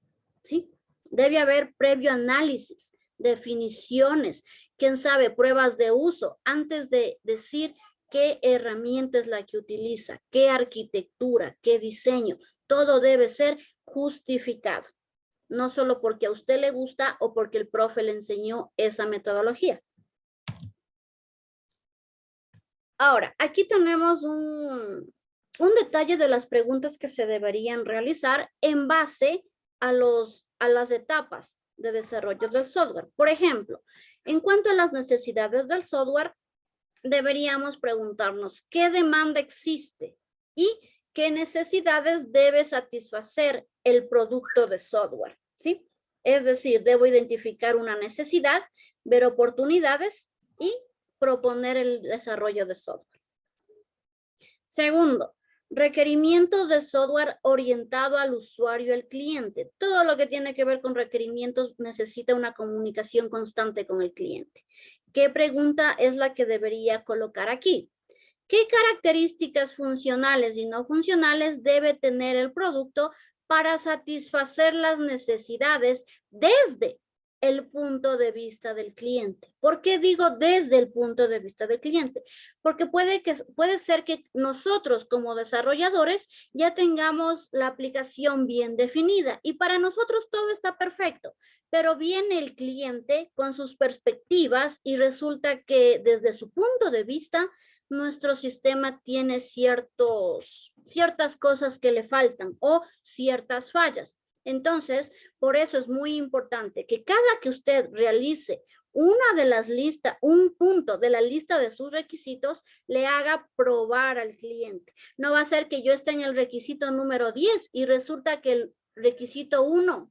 ¿sí? Debe haber previo análisis, definiciones, quién sabe, pruebas de uso antes de decir qué herramienta es la que utiliza, qué arquitectura, qué diseño. Todo debe ser justificado, no solo porque a usted le gusta o porque el profe le enseñó esa metodología. Ahora, aquí tenemos un detalle de las preguntas que se deberían realizar en base a las etapas de desarrollo del software. Por ejemplo, en cuanto a las necesidades del software, deberíamos preguntarnos qué demanda existe y qué necesidades debe satisfacer el producto de software, ¿sí? Es decir, debo identificar una necesidad, ver oportunidades y proponer el desarrollo de software. Segundo, requerimientos de software orientado al usuario, el cliente. Todo lo que tiene que ver con requerimientos necesita una comunicación constante con el cliente. ¿Qué pregunta es la que debería colocar aquí? ¿Qué características funcionales y no funcionales debe tener el producto para satisfacer las necesidades desde el punto de vista del cliente? ¿Por qué digo desde el punto de vista del cliente? Porque puede ser que nosotros como desarrolladores ya tengamos la aplicación bien definida y para nosotros todo está perfecto, pero viene el cliente con sus perspectivas y resulta que desde su punto de vista nuestro sistema tiene ciertas cosas que le faltan o ciertas fallas. Entonces, por eso es muy importante que cada que usted realice una de las listas, un punto de la lista de sus requisitos, le haga probar al cliente. No va a ser que yo esté en el requisito número 10 y resulta que el requisito 1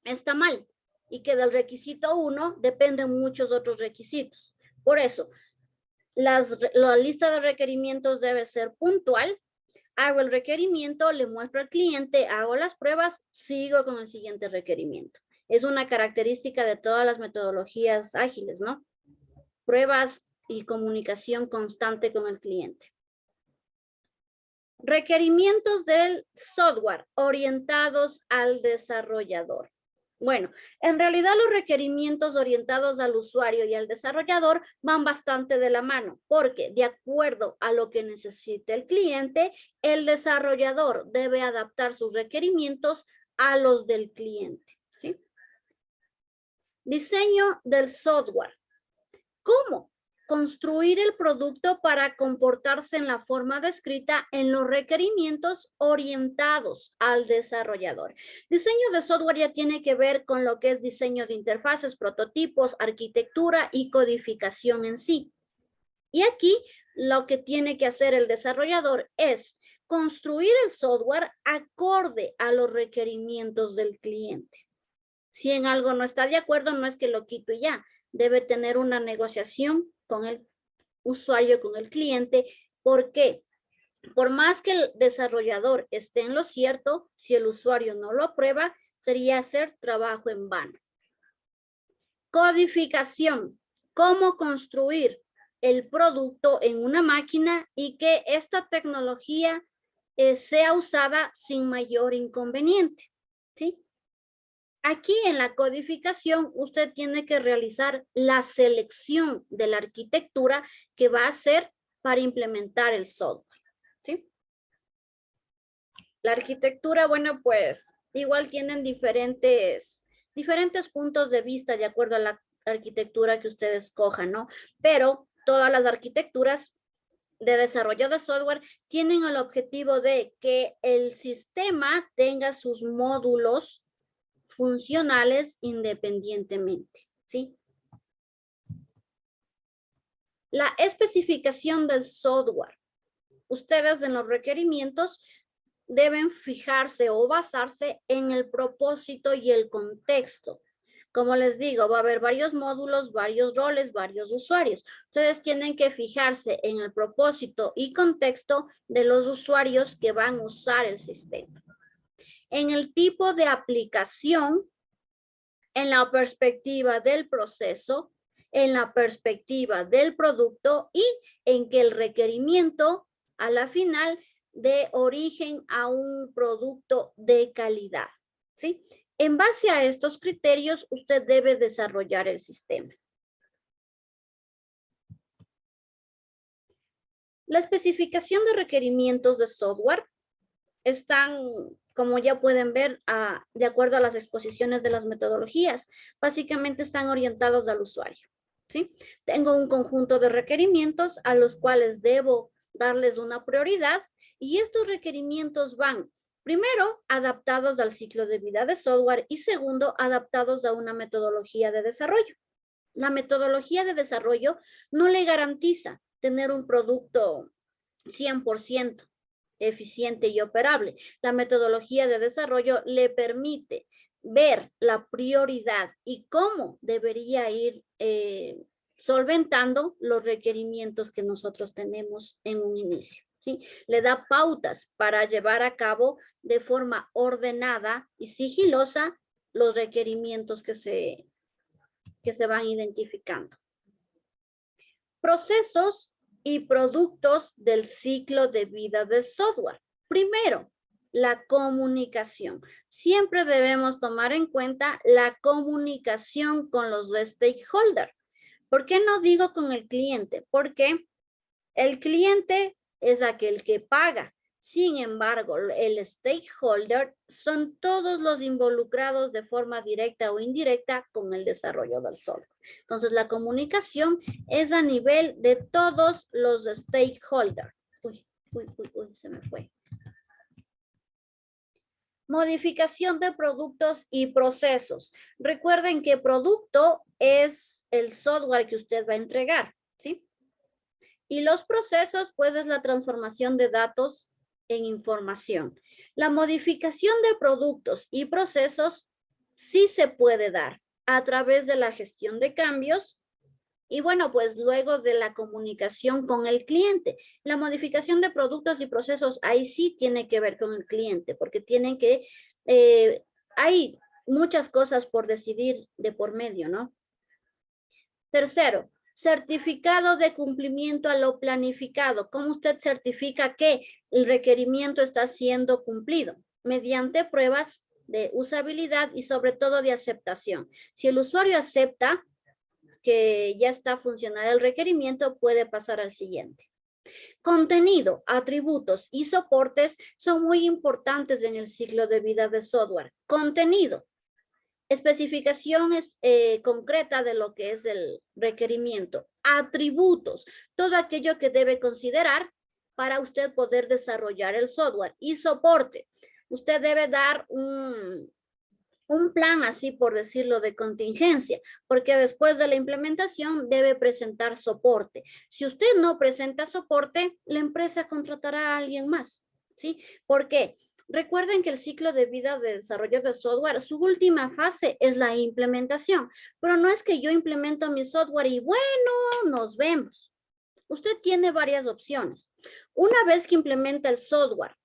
está mal y que del requisito 1 dependen muchos otros requisitos. Por eso, la lista de requerimientos debe ser puntual. Hago el requerimiento, le muestro al cliente, hago las pruebas, sigo con el siguiente requerimiento. Es una característica de todas las metodologías ágiles, ¿no? Pruebas y comunicación constante con el cliente. Requerimientos del software orientados al desarrollador. Bueno, en realidad los requerimientos orientados al usuario y al desarrollador van bastante de la mano, porque de acuerdo a lo que necesite el cliente, el desarrollador debe adaptar sus requerimientos a los del cliente, ¿sí? Diseño del software. ¿Cómo? Construir el producto para comportarse en la forma descrita en los requerimientos orientados al desarrollador. Diseño de software ya tiene que ver con lo que es diseño de interfaces, prototipos, arquitectura y codificación en sí. Y aquí lo que tiene que hacer el desarrollador es construir el software acorde a los requerimientos del cliente. Si en algo no está de acuerdo, no es que lo quito y ya. Debe tener una negociación con el usuario, con el cliente. ¿Por qué? Por más que el desarrollador esté en lo cierto, si el usuario no lo aprueba, sería hacer trabajo en vano. Codificación. ¿Cómo construir el producto en una máquina y que esta tecnología sea usada sin mayor inconveniente? ¿Sí? Aquí en la codificación usted tiene que realizar la selección de la arquitectura que va a hacer para implementar el software, ¿sí? La arquitectura, bueno, pues igual tienen diferentes puntos de vista de acuerdo a la arquitectura que usted escoja, ¿no? Pero todas las arquitecturas de desarrollo de software tienen el objetivo de que el sistema tenga sus módulos funcionales independientemente, ¿sí? La especificación del software. Ustedes en los requerimientos deben fijarse o basarse en el propósito y el contexto. Como les digo, va a haber varios módulos, varios roles, varios usuarios. Ustedes tienen que fijarse en el propósito y contexto de los usuarios que van a usar el sistema. En el tipo de aplicación, en la perspectiva del proceso, en la perspectiva del producto y en que el requerimiento a la final dé origen a un producto de calidad, ¿sí? En base a estos criterios, usted debe desarrollar el sistema. La especificación de requerimientos de software están, como ya pueden ver, de acuerdo a las exposiciones de las metodologías, básicamente están orientados al usuario, ¿sí? Tengo un conjunto de requerimientos a los cuales debo darles una prioridad y estos requerimientos van, primero, adaptados al ciclo de vida de software y segundo, adaptados a una metodología de desarrollo. La metodología de desarrollo no le garantiza tener un producto 100% eficiente y operable. La metodología de desarrollo le permite ver la prioridad y cómo debería ir solventando los requerimientos que nosotros tenemos en un inicio, ¿sí? Le da pautas para llevar a cabo de forma ordenada y sigilosa los requerimientos que se van identificando. Procesos y productos del ciclo de vida del software. Primero, la comunicación. Siempre debemos tomar en cuenta la comunicación con los stakeholders. ¿Por qué no digo con el cliente? Porque el cliente es aquel que paga. Sin embargo, el stakeholder son todos los involucrados de forma directa o indirecta con el desarrollo del software. Entonces, la comunicación es a nivel de todos los stakeholders. Uy, se me fue. Modificación de productos y procesos. Recuerden que producto es el software que usted va a entregar, ¿sí? Y los procesos, pues, es la transformación de datos en información. La modificación de productos y procesos sí se puede dar a través de la gestión de cambios y, bueno, pues luego de la comunicación con el cliente. La modificación de productos y procesos ahí sí tiene que ver con el cliente, porque tienen que, hay muchas cosas por decidir de por medio, ¿no? Tercero, certificado de cumplimiento a lo planificado. ¿Cómo usted certifica que el requerimiento está siendo cumplido? Mediante pruebas de usabilidad y sobre todo de aceptación. Si el usuario acepta que ya está funcionando el requerimiento, puede pasar al siguiente. Contenido, atributos y soportes son muy importantes en el ciclo de vida de software. Contenido. Especificación concreta de lo que es el requerimiento. Atributos, todo aquello que debe considerar para usted poder desarrollar el software. Y soporte, usted debe dar un plan, así por decirlo, de contingencia, porque después de la implementación debe presentar soporte. Si usted no presenta soporte, la empresa contratará a alguien más, ¿sí? ¿Por qué? Recuerden que el ciclo de vida de desarrollo de software, su última fase es la implementación, pero no es que yo implemento mi software y bueno, nos vemos. Usted tiene varias opciones. Una vez que implementa el software,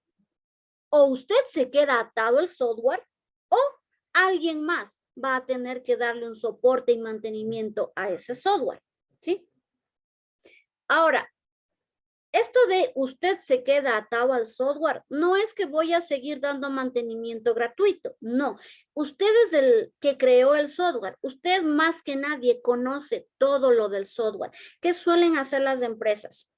o usted se queda atado al software, o alguien más va a tener que darle un soporte y mantenimiento a ese software, ¿sí? Ahora, esto de usted se queda atado al software, no es que voy a seguir dando mantenimiento gratuito, no. Usted es el que creó el software, usted más que nadie conoce todo lo del software. ¿Qué suelen hacer las empresas?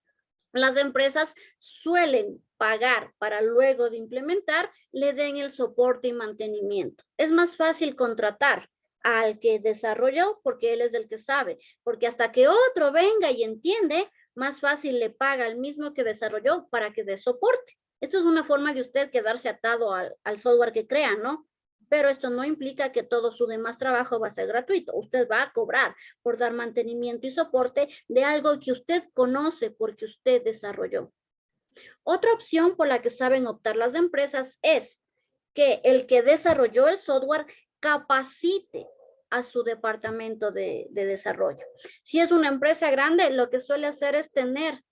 Las empresas suelen pagar para luego de implementar, le den el soporte y mantenimiento. Es más fácil contratar al que desarrolló porque él es el que sabe, porque hasta que otro venga y entiende, más fácil le paga al mismo que desarrolló para que dé soporte. Esto es una forma de usted quedarse atado al software que crea, ¿no? Pero esto no implica que todo su demás trabajo va a ser gratuito. Usted va a cobrar por dar mantenimiento y soporte de algo que usted conoce porque usted desarrolló. Otra opción por la que saben optar las empresas es que el que desarrolló el software capacite a su departamento de desarrollo. Si es una empresa grande, lo que suele hacer es tener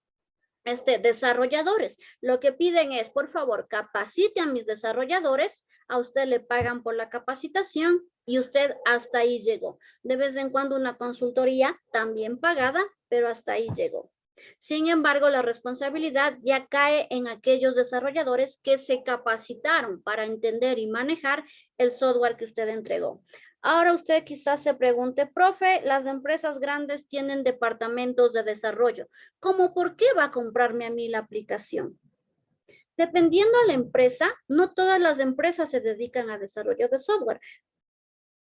desarrolladores. Lo que piden es, por favor, capacite a mis desarrolladores, a usted le pagan por la capacitación y usted hasta ahí llegó. De vez en cuando una consultoría también pagada, pero hasta ahí llegó. Sin embargo, la responsabilidad ya cae en aquellos desarrolladores que se capacitaron para entender y manejar el software que usted entregó. Ahora usted quizás se pregunte, profe, las empresas grandes tienen departamentos de desarrollo. ¿Cómo por qué va a comprarme a mí la aplicación? Dependiendo de la empresa, no todas las empresas se dedican a desarrollo de software,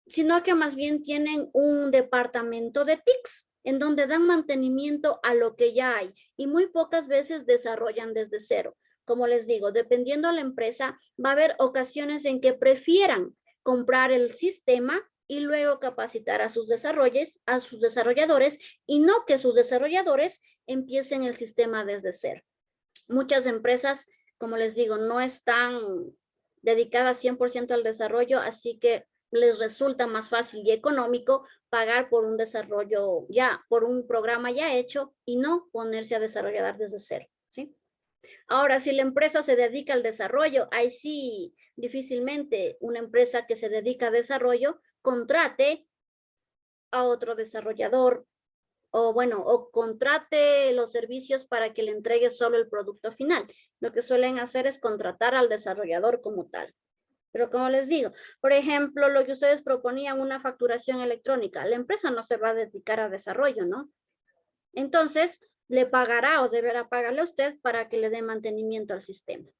sino que más bien tienen un departamento de TICs, en donde dan mantenimiento a lo que ya hay y muy pocas veces desarrollan desde cero. Como les digo, dependiendo de la empresa, va a haber ocasiones en que prefieran comprar el sistema y luego capacitar a sus desarrolladores y no que sus desarrolladores empiecen el sistema desde cero. Muchas empresas, como les digo, no están dedicadas 100% al desarrollo, así que les resulta más fácil y económico pagar por un desarrollo ya, por un programa ya hecho y no ponerse a desarrollar desde cero, ¿sí? Ahora, si la empresa se dedica al desarrollo, ahí sí, difícilmente una empresa que se dedica a desarrollo contrate a otro desarrollador o bueno, o contrate los servicios para que le entregue solo el producto final. Lo que suelen hacer es contratar al desarrollador como tal. Pero como les digo, por ejemplo, lo que ustedes proponían, una facturación electrónica, la empresa no se va a dedicar a desarrollo, ¿no? Entonces, le pagará o deberá pagarle a usted para que le dé mantenimiento al sistema.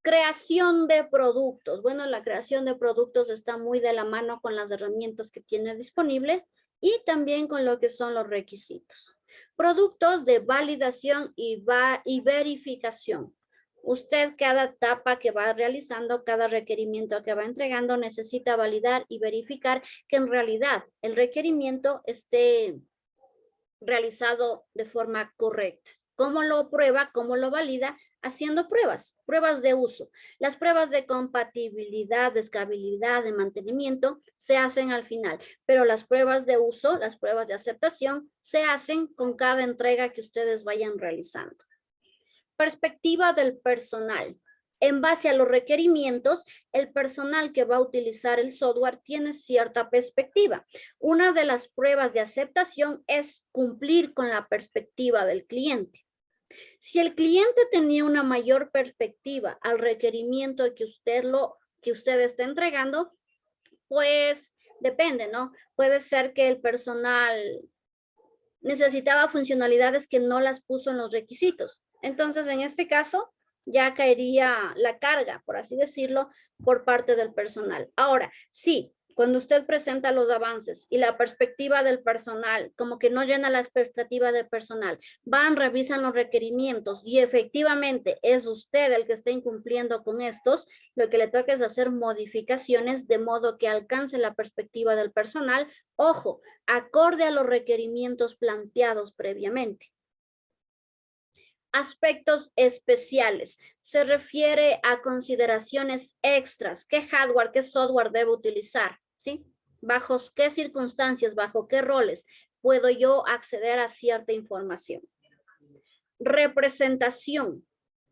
Creación de productos. Bueno, la creación de productos está muy de la mano con las herramientas que tiene disponible y también con lo que son los requisitos. Productos de validación y verificación. Usted cada etapa que va realizando, cada requerimiento que va entregando, necesita validar y verificar que en realidad el requerimiento esté realizado de forma correcta. ¿Cómo lo prueba? ¿Cómo lo valida? Haciendo pruebas de uso. Las pruebas de compatibilidad, de escalabilidad, de mantenimiento se hacen al final, pero las pruebas de uso, las pruebas de aceptación se hacen con cada entrega que ustedes vayan realizando. Perspectiva del personal. En base a los requerimientos, el personal que va a utilizar el software tiene cierta perspectiva. Una de las pruebas de aceptación es cumplir con la perspectiva del cliente. Si el cliente tenía una mayor perspectiva al requerimiento que usted está entregando, pues depende, ¿no? Puede ser que el personal necesitaba funcionalidades que no las puso en los requisitos. Entonces, en este caso, ya caería la carga, por así decirlo, por parte del personal. Ahora, sí, cuando usted presenta los avances y la perspectiva del personal, como que no llena la expectativa del personal, van, revisan los requerimientos y efectivamente es usted el que está incumpliendo con estos, lo que le toca es hacer modificaciones de modo que alcance la perspectiva del personal. Ojo, acorde a los requerimientos planteados previamente. Aspectos especiales. Se refiere a consideraciones extras. ¿Qué hardware, qué software debo utilizar? ¿Sí? ¿Bajo qué circunstancias, bajo qué roles puedo yo acceder a cierta información? Representación.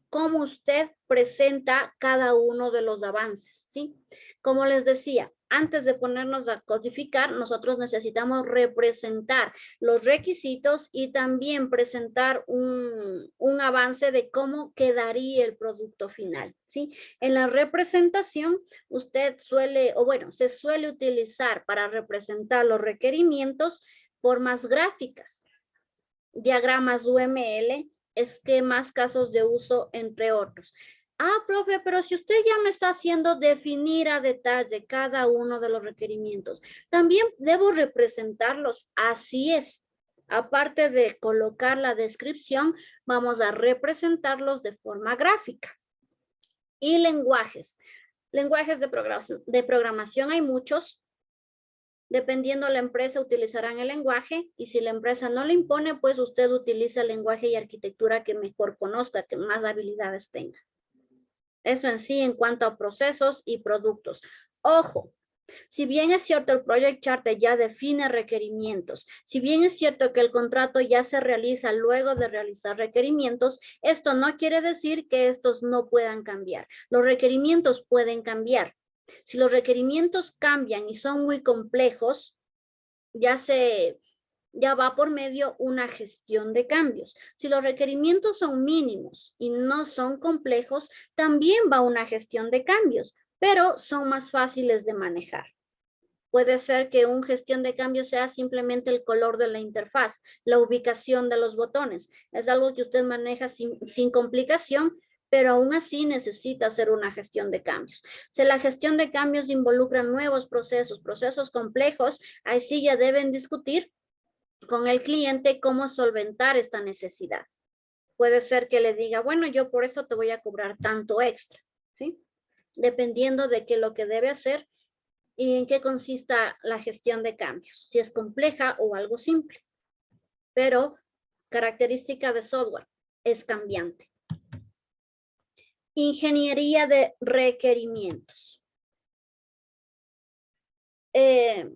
¿Cómo usted presenta cada uno de los avances? ¿Sí? Como les decía, antes de ponernos a codificar, nosotros necesitamos representar los requisitos y también presentar un avance de cómo quedaría el producto final, ¿sí? En la representación, usted suele, o bueno, se suele utilizar para representar los requerimientos formas gráficas, diagramas UML, esquemas, casos de uso, entre otros. Ah, profe, pero si usted ya me está haciendo definir a detalle cada uno de los requerimientos, también debo representarlos. Así es. Aparte de colocar la descripción, vamos a representarlos de forma gráfica. Y lenguajes. Lenguajes de programación hay muchos. Dependiendo de la empresa, utilizarán el lenguaje y si la empresa no le impone, pues usted utiliza el lenguaje y arquitectura que mejor conozca, que más habilidades tenga. Eso en sí en cuanto a procesos y productos. Ojo, si bien es cierto el Project Charter ya define requerimientos, si bien es cierto que el contrato ya se realiza luego de realizar requerimientos, esto no quiere decir que estos no puedan cambiar. Los requerimientos pueden cambiar. Si los requerimientos cambian y son muy complejos, ya va por medio una gestión de cambios. Si los requerimientos son mínimos y no son complejos, también va una gestión de cambios, pero son más fáciles de manejar. Puede ser que una gestión de cambios sea simplemente el color de la interfaz, la ubicación de los botones. Es algo que usted maneja sin complicación, pero aún así necesita hacer una gestión de cambios. Si la gestión de cambios involucra nuevos procesos complejos, ahí sí ya deben discutir con el cliente cómo solventar esta necesidad. Puede ser que le diga, bueno, yo por esto te voy a cobrar tanto extra, ¿sí? Dependiendo de qué lo que debe hacer y en qué consista la gestión de cambios, si es compleja o algo simple. Pero característica de software es cambiante. Ingeniería de requerimientos. he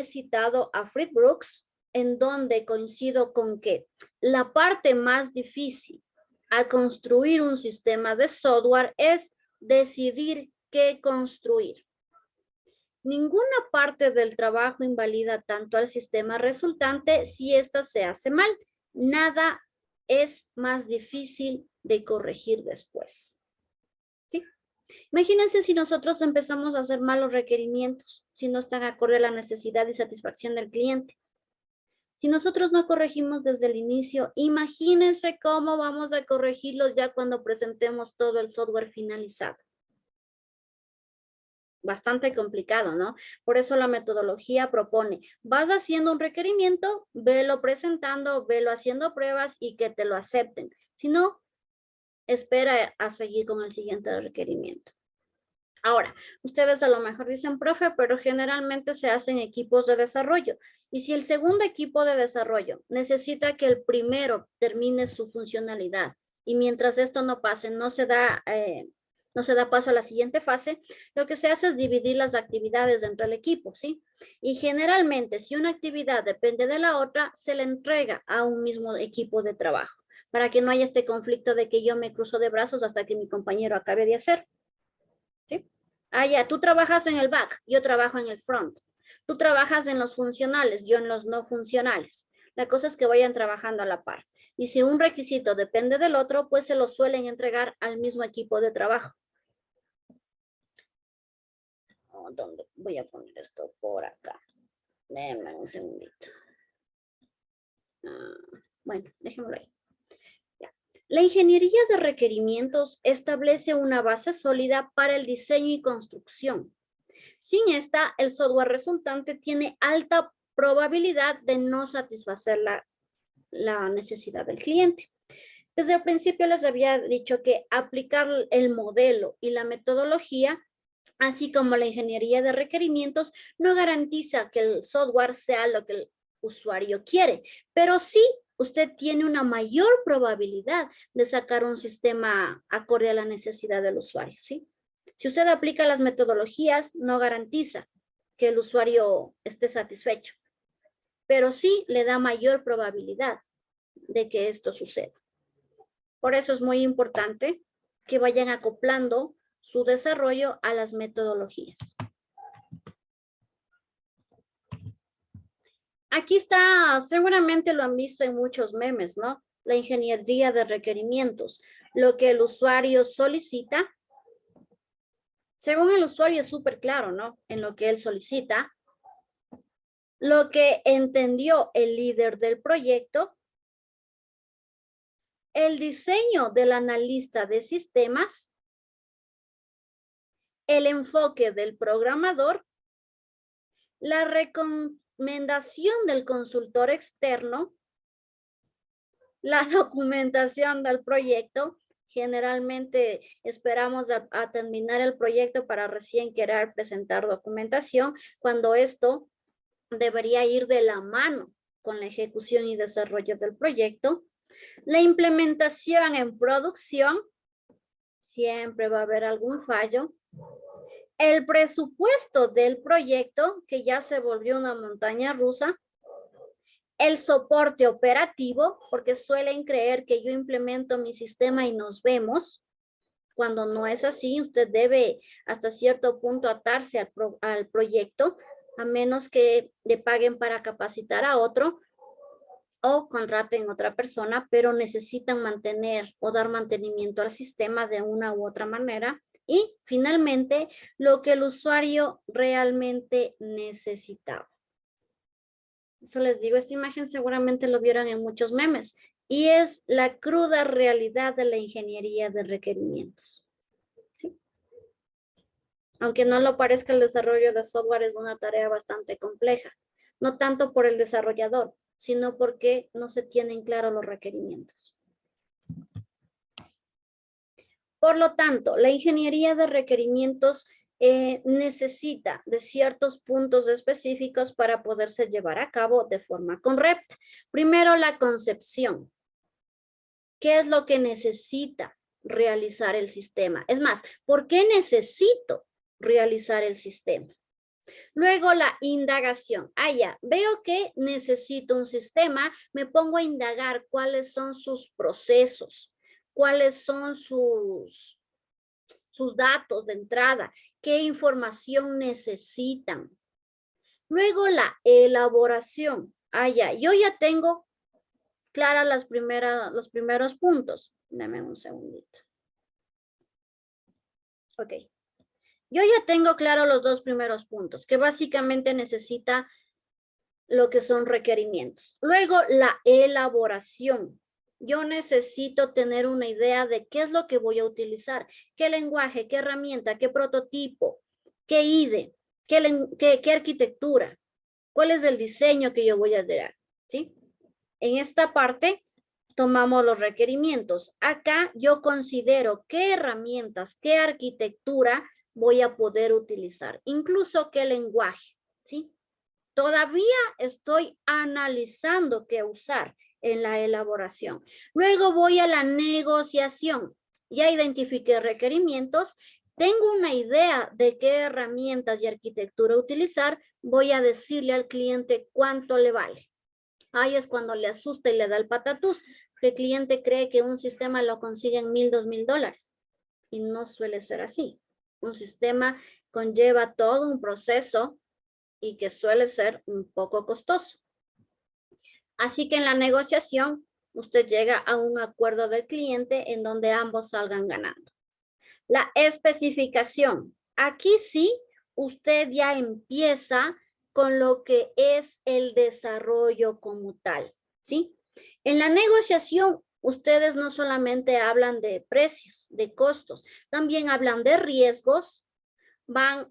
citado a Fred Brooks, en donde coincido con que la parte más difícil al construir un sistema de software es decidir qué construir. Ninguna parte del trabajo invalida tanto al sistema resultante si ésta se hace mal. Nada es más difícil de corregir después. ¿Sí? Imagínense si nosotros empezamos a hacer malos requerimientos, si no están acorde a la necesidad y satisfacción del cliente. Si nosotros no corregimos desde el inicio, imagínense cómo vamos a corregirlos ya cuando presentemos todo el software finalizado. Bastante complicado, ¿no? Por eso la metodología propone, vas haciendo un requerimiento, velo presentando, velo haciendo pruebas y que te lo acepten. Si no, espera a seguir con el siguiente requerimiento. Ahora, ustedes a lo mejor dicen, profe, pero generalmente se hacen equipos de desarrollo. Y si el segundo equipo de desarrollo necesita que el primero termine su funcionalidad y mientras esto no pase, no se da paso a la siguiente fase, lo que se hace es dividir las actividades dentro del equipo, ¿sí? Y generalmente, si una actividad depende de la otra, se le entrega a un mismo equipo de trabajo para que no haya este conflicto de que yo me cruzo de brazos hasta que mi compañero acabe de hacer. ¿Sí? Ah, ya, tú trabajas en el back, yo trabajo en el front. Tú trabajas en los funcionales, yo en los no funcionales. La cosa es que vayan trabajando a la par. Y si un requisito depende del otro, pues se lo suelen entregar al mismo equipo de trabajo. ¿Dónde voy a poner esto? Por acá. Déjenme un segundito. Bueno, déjenmelo ahí. La ingeniería de requerimientos establece una base sólida para el diseño y construcción. Sin esta, el software resultante tiene alta probabilidad de no satisfacer la necesidad del cliente. Desde el principio les había dicho que aplicar el modelo y la metodología, así como la ingeniería de requerimientos, no garantiza que el software sea lo que el usuario quiere, pero sí usted tiene una mayor probabilidad de sacar un sistema acorde a la necesidad del usuario, ¿sí? Si usted aplica las metodologías, no garantiza que el usuario esté satisfecho, pero sí le da mayor probabilidad de que esto suceda. Por eso es muy importante que vayan acoplando su desarrollo a las metodologías. Aquí está, seguramente lo han visto en muchos memes, ¿no? La ingeniería de requerimientos. Lo que el usuario solicita, según el usuario es súper claro, ¿no? En lo que él solicita. Lo que entendió el líder del proyecto. El diseño del analista de sistemas. El enfoque del programador. La recomendación del consultor externo, la documentación del proyecto. Generalmente esperamos a terminar el proyecto para recién querer presentar documentación, cuando esto debería ir de la mano con la ejecución y desarrollo del proyecto. La implementación en producción, siempre va a haber algún fallo. El presupuesto del proyecto, que ya se volvió una montaña rusa. El soporte operativo, porque suelen creer que yo implemento mi sistema y nos vemos. Cuando no es así, usted debe hasta cierto punto atarse al proyecto, a menos que le paguen para capacitar a otro o contraten a otra persona, pero necesitan mantener o dar mantenimiento al sistema de una u otra manera. Y finalmente, lo que el usuario realmente necesitaba. Eso les digo, esta imagen seguramente lo vieron en muchos memes y es la cruda realidad de la ingeniería de requerimientos. ¿Sí? Aunque no lo parezca, el desarrollo de software es una tarea bastante compleja, no tanto por el desarrollador, sino porque no se tienen claros los requerimientos. Por lo tanto, la ingeniería de requerimientos necesita de ciertos puntos específicos para poderse llevar a cabo de forma correcta. Primero, la concepción. ¿Qué es lo que necesita realizar el sistema? Es más, ¿por qué necesito realizar el sistema? Luego la indagación. Ya, veo que necesito un sistema, me pongo a indagar cuáles son sus procesos, cuáles son sus datos de entrada, qué información necesitan. Luego la elaboración. Ya, yo ya tengo claras los primeros puntos. Dame un segundito. Ok. Yo ya tengo claro los dos primeros puntos, que básicamente necesita lo que son requerimientos. Luego, la elaboración. Yo necesito tener una idea de qué es lo que voy a utilizar, qué lenguaje, qué herramienta, qué prototipo, qué IDE, qué arquitectura, cuál es el diseño que yo voy a dar, ¿sí? En esta parte tomamos los requerimientos. Acá yo considero qué herramientas, qué arquitectura voy a poder utilizar, incluso qué lenguaje, ¿sí? Todavía estoy analizando qué usar en la elaboración. Luego voy a la negociación. Ya identifiqué requerimientos. Tengo una idea de qué herramientas y arquitectura utilizar. Voy a decirle al cliente cuánto le vale. Ahí es cuando le asusta y le da el patatús. El cliente cree que un sistema lo consigue en $1,000, $2,000. Y no suele ser así. Un sistema conlleva todo un proceso y que suele ser un poco costoso. Así que en la negociación, usted llega a un acuerdo del cliente en donde ambos salgan ganando. La especificación. Aquí sí, usted ya empieza con lo que es el desarrollo como tal, ¿sí? En la negociación, ustedes no solamente hablan de precios, de costos, también hablan de riesgos,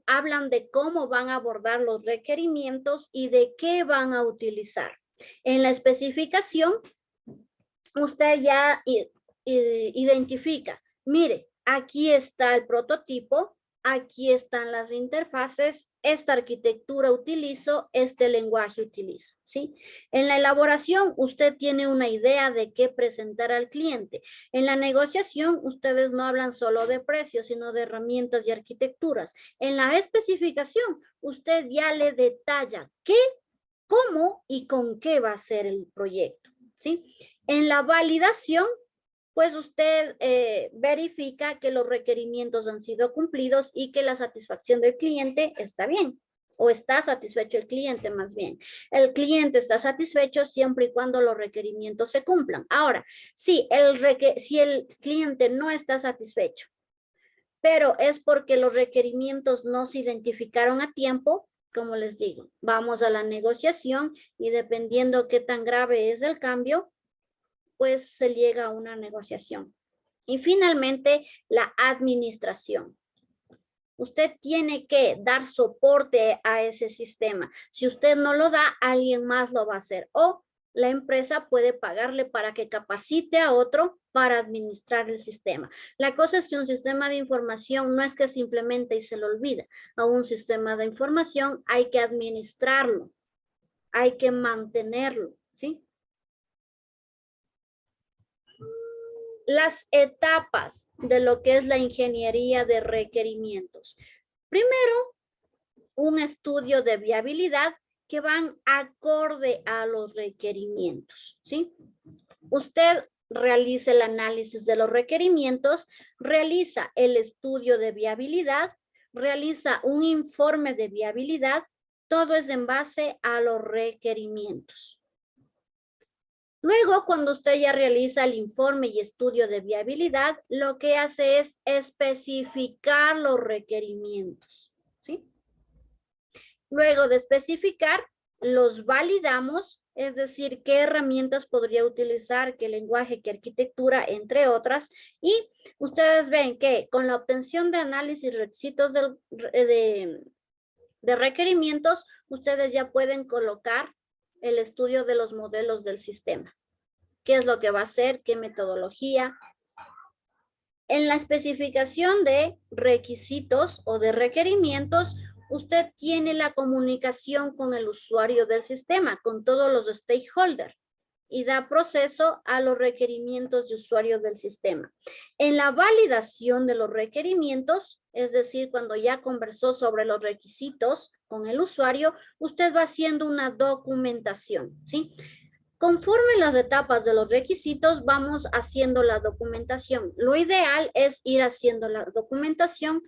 hablan de cómo van a abordar los requerimientos y de qué van a utilizar. En la especificación, usted ya identifica, mire, aquí está el prototipo, aquí están las interfaces, esta arquitectura utilizo, este lenguaje utilizo, ¿sí? En la elaboración, usted tiene una idea de qué presentar al cliente. En la negociación, ustedes no hablan solo de precios, sino de herramientas y arquitecturas. En la especificación, usted ya le detalla qué, cómo y con qué va a ser el proyecto, ¿sí? En la validación, pues usted verifica que los requerimientos han sido cumplidos y que la satisfacción del cliente está bien, o está satisfecho el cliente más bien. El cliente está satisfecho siempre y cuando los requerimientos se cumplan. Ahora, si el cliente no está satisfecho, pero es porque los requerimientos no se identificaron a tiempo, como les digo, vamos a la negociación y dependiendo qué tan grave es el cambio, pues se llega a una negociación. Y finalmente, la administración. Usted tiene que dar soporte a ese sistema. Si usted no lo da, alguien más lo va a hacer. O la empresa puede pagarle para que capacite a otro para administrar el sistema. La cosa es que un sistema de información no es que simplemente y se lo olvida. A un sistema de información hay que administrarlo, hay que mantenerlo, ¿sí? Las etapas de lo que es la ingeniería de requerimientos. Primero, un estudio de viabilidad que van acorde a los requerimientos, ¿sí? Usted realiza el análisis de los requerimientos, realiza el estudio de viabilidad, realiza un informe de viabilidad, todo es en base a los requerimientos. Luego, cuando usted ya realiza el informe y estudio de viabilidad, lo que hace es especificar los requerimientos, ¿sí? Luego de especificar, los validamos, es decir, qué herramientas podría utilizar, qué lenguaje, qué arquitectura, entre otras. Y ustedes ven que con la obtención de análisis requisitos de requerimientos, ustedes ya pueden colocar el estudio de los modelos del sistema. ¿Qué es lo que va a hacer? ¿Qué metodología? En la especificación de requisitos o de requerimientos, usted tiene la comunicación con el usuario del sistema, con todos los stakeholders, y da proceso a los requerimientos de usuario del sistema. En la validación de los requerimientos, es decir, cuando ya conversó sobre los requisitos con el usuario, usted va haciendo una documentación, ¿sí? Conforme las etapas de los requisitos, vamos haciendo la documentación. Lo ideal es ir haciendo la documentación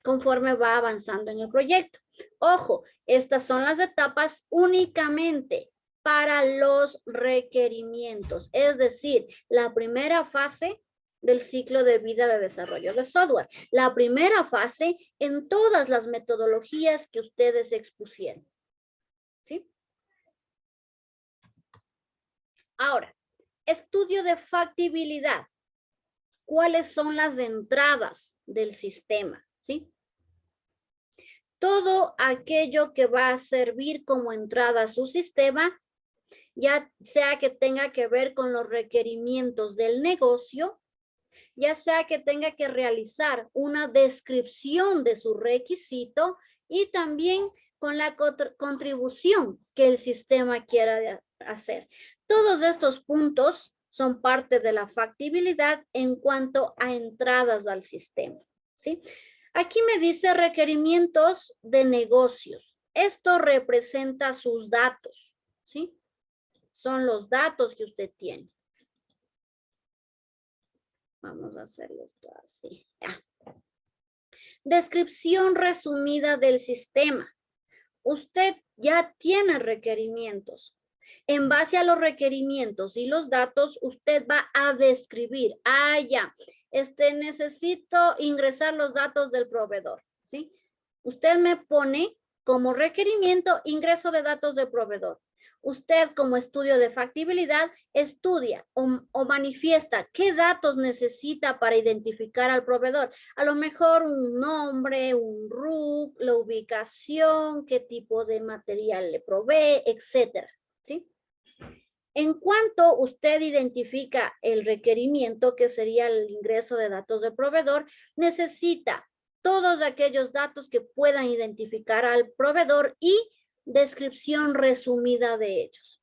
conforme va avanzando en el proyecto. Ojo, estas son las etapas únicamente para los requerimientos, es decir, la primera fase del ciclo de vida de desarrollo de software, la primera fase en todas las metodologías que ustedes expusieron, ¿sí? Ahora, estudio de factibilidad. ¿Cuáles son las entradas del sistema? ¿Sí? Todo aquello que va a servir como entrada a su sistema, ya sea que tenga que ver con los requerimientos del negocio, ya sea que tenga que realizar una descripción de su requisito y también con la contribución que el sistema quiera hacer. Todos estos puntos son parte de la factibilidad en cuanto a entradas al sistema, ¿sí? Aquí me dice requerimientos de negocios. Esto representa sus datos, ¿sí? Son los datos que usted tiene. Vamos a hacerlo esto así. Ya. Descripción resumida del sistema. Usted ya tiene requerimientos. En base a los requerimientos y los datos, usted va a describir. Ya, necesito ingresar los datos del proveedor, ¿sí? Usted me pone como requerimiento ingreso de datos del proveedor. Usted como estudio de factibilidad estudia o manifiesta qué datos necesita para identificar al proveedor. A lo mejor un nombre, un RUC, la ubicación, qué tipo de material le provee, etcétera, ¿sí? En cuanto usted identifica el requerimiento, que sería el ingreso de datos del proveedor, necesita todos aquellos datos que puedan identificar al proveedor y descripción resumida de ellos.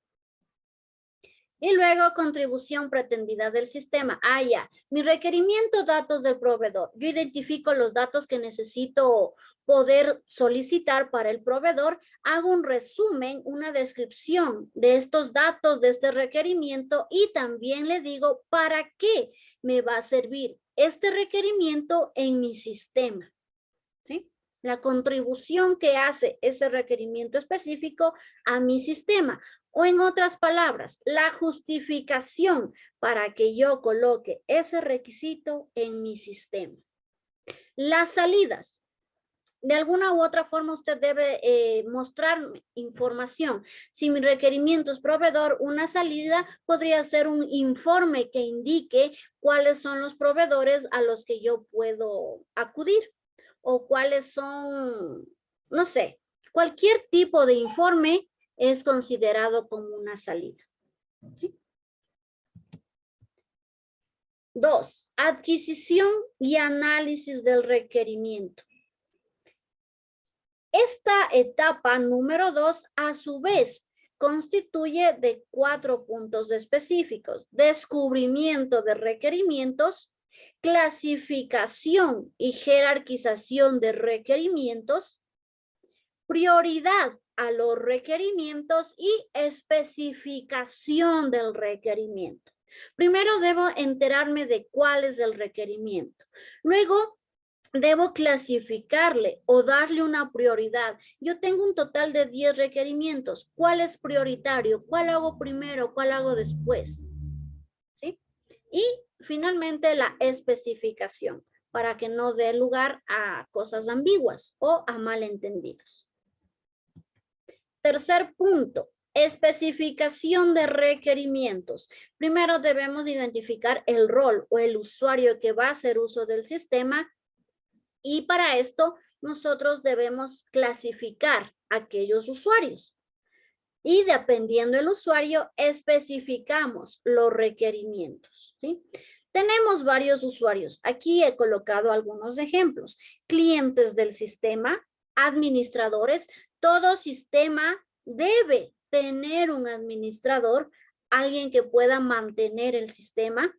Y luego, contribución pretendida del sistema. Ya. Mi requerimiento, datos del proveedor. Yo identifico los datos que necesito poder solicitar para el proveedor. Hago un resumen, una descripción de estos datos, de este requerimiento, y también le digo para qué me va a servir este requerimiento en mi sistema, ¿sí? La contribución que hace ese requerimiento específico a mi sistema. O en otras palabras, la justificación para que yo coloque ese requisito en mi sistema. Las salidas. De alguna u otra forma usted debe mostrarme información. Si mi requerimiento es proveedor, una salida podría ser un informe que indique cuáles son los proveedores a los que yo puedo acudir o cuáles son, no sé, cualquier tipo de informe es considerado como una salida, ¿sí? 2. Adquisición y análisis del requerimiento. Esta etapa número 2, a su vez, constituye de 4 puntos específicos: descubrimiento de requerimientos, clasificación y jerarquización de requerimientos, prioridad a los requerimientos y especificación del requerimiento. Primero debo enterarme de cuál es el requerimiento. Luego debo clasificarle o darle una prioridad. Yo tengo un total de 10 requerimientos. ¿Cuál es prioritario? ¿Cuál hago primero? ¿Cuál hago después? ¿Sí? Y finalmente la especificación, para que no dé lugar a cosas ambiguas o a malentendidos. Tercer punto, especificación de requerimientos. Primero debemos identificar el rol o el usuario que va a hacer uso del sistema. Y para esto, nosotros debemos clasificar aquellos usuarios. Y dependiendo del usuario, especificamos los requerimientos, ¿sí? Tenemos varios usuarios. Aquí he colocado algunos ejemplos. Clientes del sistema, administradores. Todo sistema debe tener un administrador, alguien que pueda mantener el sistema.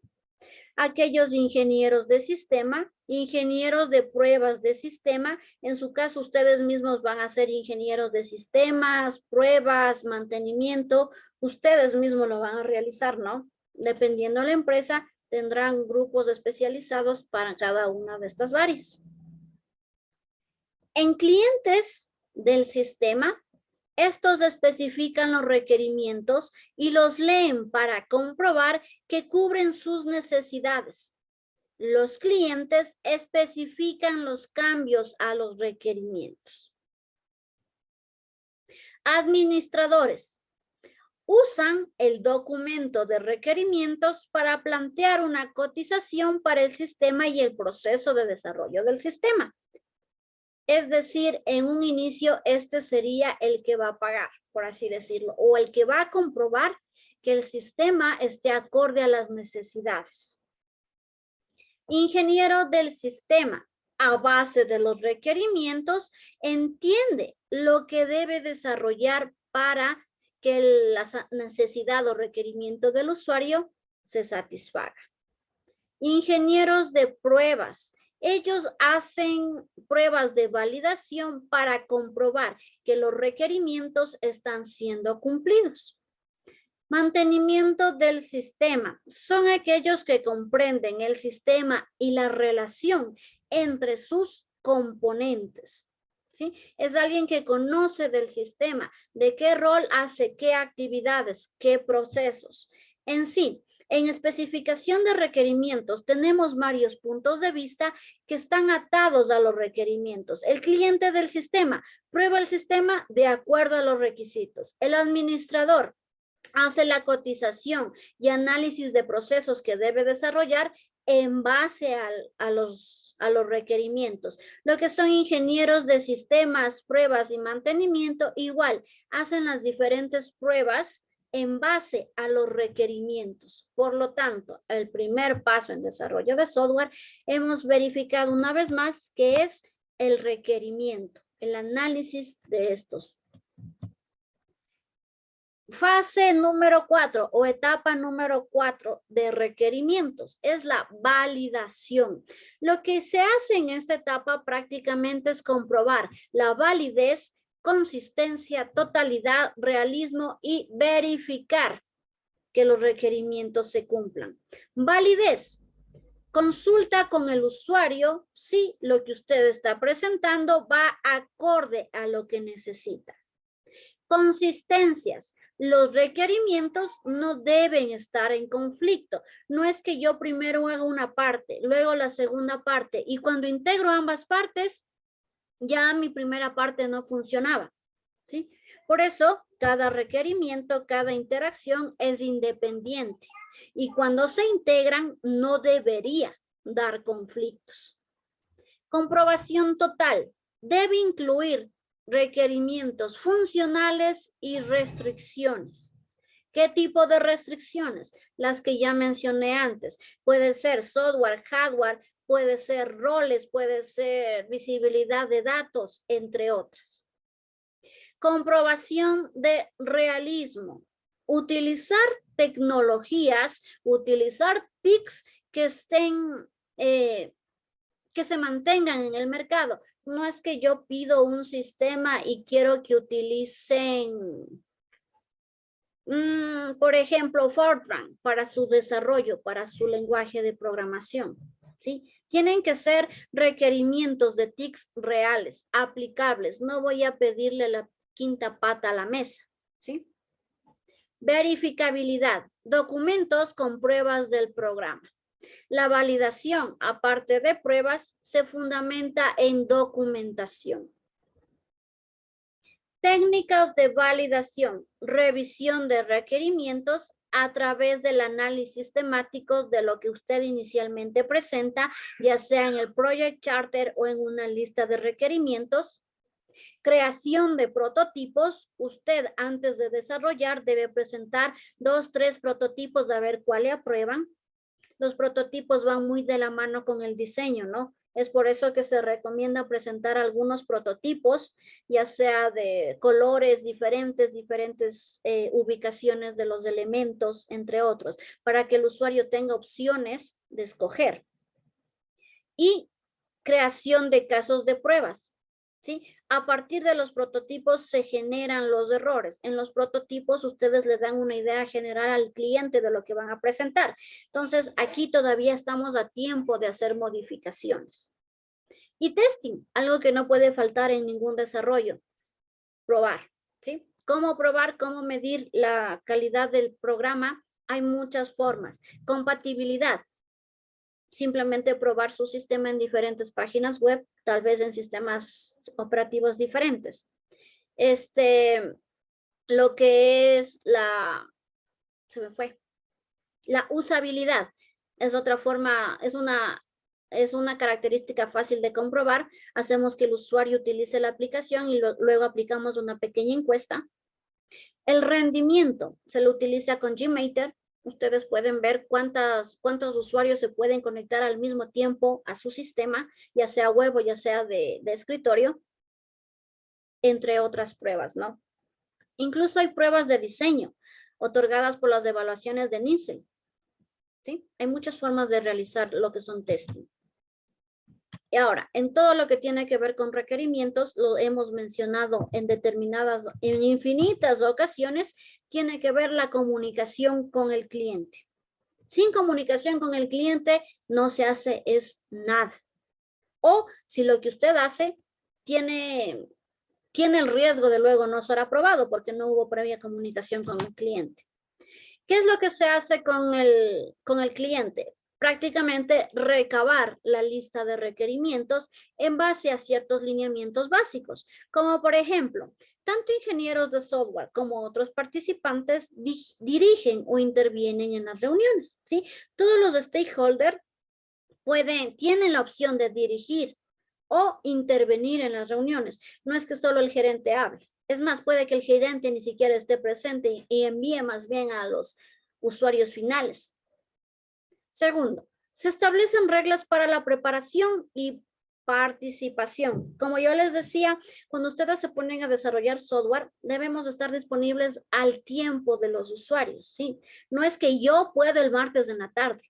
aquellos ingenieros de sistema, ingenieros de pruebas de sistema. En su caso, ustedes mismos van a ser ingenieros de sistemas, pruebas, mantenimiento. Ustedes mismos lo van a realizar, ¿no? Dependiendo de la empresa, tendrán grupos especializados para cada una de estas áreas. En clientes del sistema, estos especifican los requerimientos y los leen para comprobar que cubren sus necesidades. Los clientes especifican los cambios a los requerimientos. Administradores usan el documento de requerimientos para plantear una cotización para el sistema y el proceso de desarrollo del sistema. Es decir, en un inicio, este sería el que va a pagar, por así decirlo, o el que va a comprobar que el sistema esté acorde a las necesidades. Ingeniero del sistema, a base de los requerimientos, entiende lo que debe desarrollar para que la necesidad o requerimiento del usuario se satisfaga. Ingenieros de pruebas. Ellos hacen pruebas de validación para comprobar que los requerimientos están siendo cumplidos. Mantenimiento del sistema. Son aquellos que comprenden el sistema y la relación entre sus componentes. ¿Sí? Es alguien que conoce del sistema, de qué rol hace, qué actividades, qué procesos. En sí, en especificación de requerimientos tenemos varios puntos de vista que están atados a los requerimientos. El cliente del sistema prueba el sistema de acuerdo a los requisitos. El administrador hace la cotización y análisis de procesos que debe desarrollar en base a los requerimientos. Lo que son ingenieros de sistemas, pruebas y mantenimiento, igual, hacen las diferentes pruebas en base a los requerimientos. Por lo tanto, el primer paso en desarrollo de software, hemos verificado una vez más que es el requerimiento, el análisis de estos. Fase número 4 o etapa número 4 de requerimientos es la validación. Lo que se hace en esta etapa prácticamente es comprobar la validez, consistencia, totalidad, realismo y verificar que los requerimientos se cumplan. Validez. Consulta con el usuario si lo que usted está presentando va acorde a lo que necesita. Consistencias. Los requerimientos no deben estar en conflicto. No es que yo primero haga una parte, luego la segunda parte, y cuando integro ambas partes, ya mi primera parte no funcionaba, ¿sí? Por eso, cada requerimiento, cada interacción es independiente. Y cuando se integran, no debería dar conflictos. Comprobación total. Debe incluir requerimientos funcionales y restricciones. ¿Qué tipo de restricciones? Las que ya mencioné antes. Puede ser software, hardware, puede ser roles, puede ser visibilidad de datos, entre otras. Comprobación de realismo. Utilizar tecnologías, utilizar TICs que estén, que se mantengan en el mercado. No es que yo pido un sistema y quiero que utilicen, por ejemplo, Fortran para su desarrollo, para su lenguaje de programación, ¿sí? Tienen que ser requerimientos de TICs reales, aplicables. No voy a pedirle la quinta pata a la mesa, ¿sí? Verificabilidad. Documentos con pruebas del programa. La validación, aparte de pruebas, se fundamenta en documentación. Técnicas de validación, revisión de requerimientos a través del análisis temático de lo que usted inicialmente presenta, ya sea en el Project Charter o en una lista de requerimientos. Creación de prototipos. Usted antes de desarrollar debe presentar 2, 3 prototipos a ver cuál le aprueban. Los prototipos van muy de la mano con el diseño, ¿no? Es por eso que se recomienda presentar algunos prototipos, ya sea de colores diferentes, ubicaciones de los elementos, entre otros, para que el usuario tenga opciones de escoger. Y creación de casos de pruebas, ¿sí? A partir de los prototipos se generan los errores. En los prototipos ustedes le dan una idea general al cliente de lo que van a presentar. Entonces, aquí todavía estamos a tiempo de hacer modificaciones. Y testing, algo que no puede faltar en ningún desarrollo. Probar, ¿sí? ¿Cómo probar? ¿Cómo medir la calidad del programa? Hay muchas formas. Compatibilidad. Simplemente probar su sistema en diferentes páginas web, tal vez en sistemas operativos diferentes. Lo que es la usabilidad es otra forma, es una característica fácil de comprobar. Hacemos que el usuario utilice la aplicación y luego aplicamos una pequeña encuesta. El rendimiento se lo utiliza con Gmeter. Ustedes pueden ver cuántos usuarios se pueden conectar al mismo tiempo a su sistema, ya sea web o ya sea de escritorio, entre otras pruebas, ¿no? Incluso hay pruebas de diseño otorgadas por las evaluaciones de NICE, ¿sí? Hay muchas formas de realizar lo que son testing. Y ahora, en todo lo que tiene que ver con requerimientos, lo hemos mencionado en infinitas ocasiones, tiene que ver la comunicación con el cliente. Sin comunicación con el cliente no se hace nada. O si lo que usted hace tiene el riesgo de luego no ser aprobado porque no hubo previa comunicación con el cliente. ¿Qué es lo que se hace con el cliente? Prácticamente recabar la lista de requerimientos en base a ciertos lineamientos básicos, como por ejemplo, tanto ingenieros de software como otros participantes dirigen o intervienen en las reuniones, ¿sí? Todos los stakeholders tienen la opción de dirigir o intervenir en las reuniones. No es que solo el gerente hable. Es más, puede que el gerente ni siquiera esté presente y envíe más bien a los usuarios finales. Segundo, se establecen reglas para la preparación y participación. Como yo les decía, cuando ustedes se ponen a desarrollar software, debemos estar disponibles al tiempo de los usuarios, ¿sí? No es que yo puedo el martes en la tarde.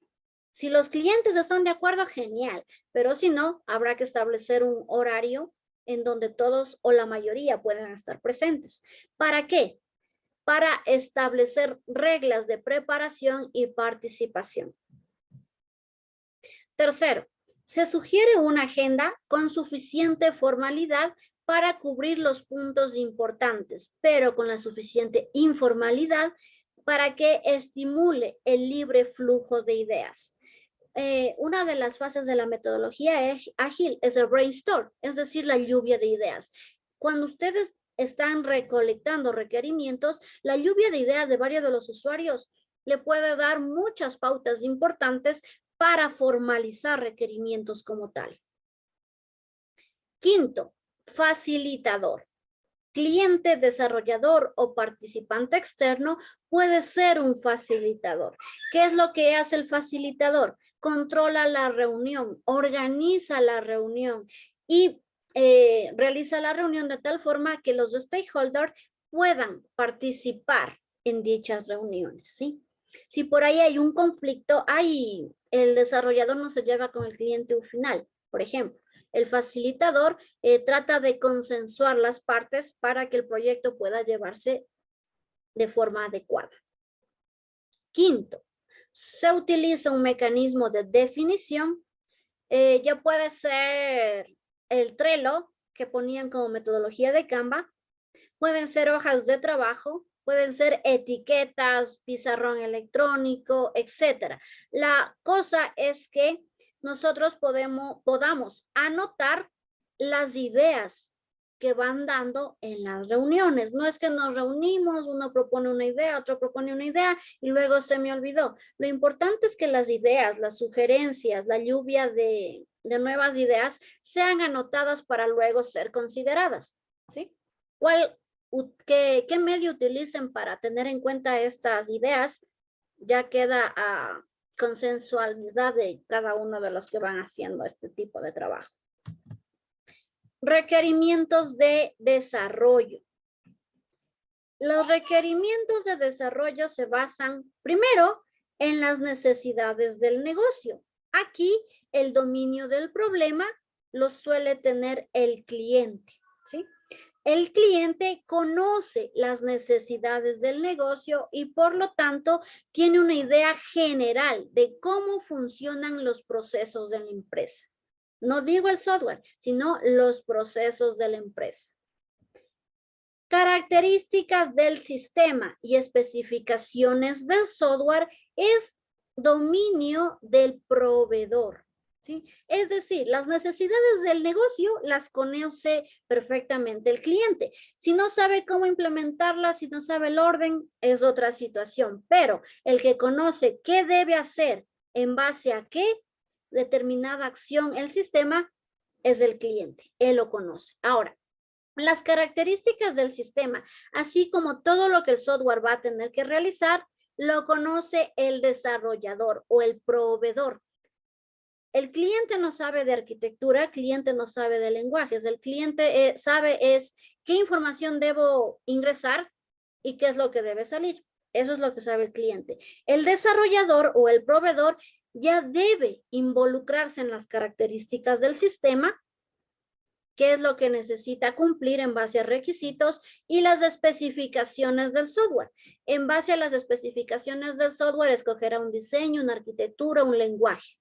Si los clientes están de acuerdo, genial, pero si no, habrá que establecer un horario en donde todos o la mayoría puedan estar presentes. ¿Para qué? Para establecer reglas de preparación y participación. Tercero, se sugiere una agenda con suficiente formalidad para cubrir los puntos importantes, pero con la suficiente informalidad para que estimule el libre flujo de ideas. Una de las fases de la metodología ágil es el brainstorm, es decir, la lluvia de ideas. Cuando ustedes están recolectando requerimientos, la lluvia de ideas de varios de los usuarios le puede dar muchas pautas importantes para formalizar requerimientos como tal. Quinto, facilitador. Cliente, desarrollador o participante externo puede ser un facilitador. ¿Qué es lo que hace el facilitador? Controla la reunión, organiza la reunión y realiza la reunión de tal forma que los stakeholders puedan participar en dichas reuniones, ¿sí? Si por ahí hay un conflicto, el desarrollador no se lleva con el cliente final, por ejemplo. El facilitador trata de consensuar las partes para que el proyecto pueda llevarse de forma adecuada. Quinto, se utiliza un mecanismo de definición. Ya puede ser el Trello, que ponían como metodología de Canva. Pueden ser hojas de trabajo, pueden ser etiquetas, pizarrón electrónico, etc. La cosa es que nosotros podamos anotar las ideas que van dando en las reuniones. No es que nos reunimos, uno propone una idea, otro propone una idea y luego se me olvidó. Lo importante es que las ideas, las sugerencias, la lluvia de nuevas ideas sean anotadas para luego ser consideradas, ¿sí? ¿Qué medio utilicen para tener en cuenta estas ideas? Ya queda consensualidad de cada uno de los que van haciendo este tipo de trabajo. Requerimientos de desarrollo. Los requerimientos de desarrollo se basan primero en las necesidades del negocio. Aquí el dominio del problema lo suele tener el cliente, ¿sí? El cliente conoce las necesidades del negocio y por lo tanto tiene una idea general de cómo funcionan los procesos de la empresa. No digo el software, sino los procesos de la empresa. Características del sistema y especificaciones del software es dominio del proveedor, ¿sí? Es decir, las necesidades del negocio las conoce perfectamente el cliente. Si no sabe cómo implementarlas, si no sabe el orden, es otra situación. Pero el que conoce qué debe hacer en base a qué determinada acción el sistema es el cliente. Él lo conoce. Ahora, las características del sistema, así como todo lo que el software va a tener que realizar, lo conoce el desarrollador o el proveedor. El cliente no sabe de arquitectura, el cliente no sabe de lenguajes, el cliente sabe es qué información debo ingresar y qué es lo que debe salir. Eso es lo que sabe el cliente. El desarrollador o el proveedor ya debe involucrarse en las características del sistema, qué es lo que necesita cumplir en base a requisitos y las especificaciones del software. En base a las especificaciones del software, escogerá un diseño, una arquitectura, un lenguaje.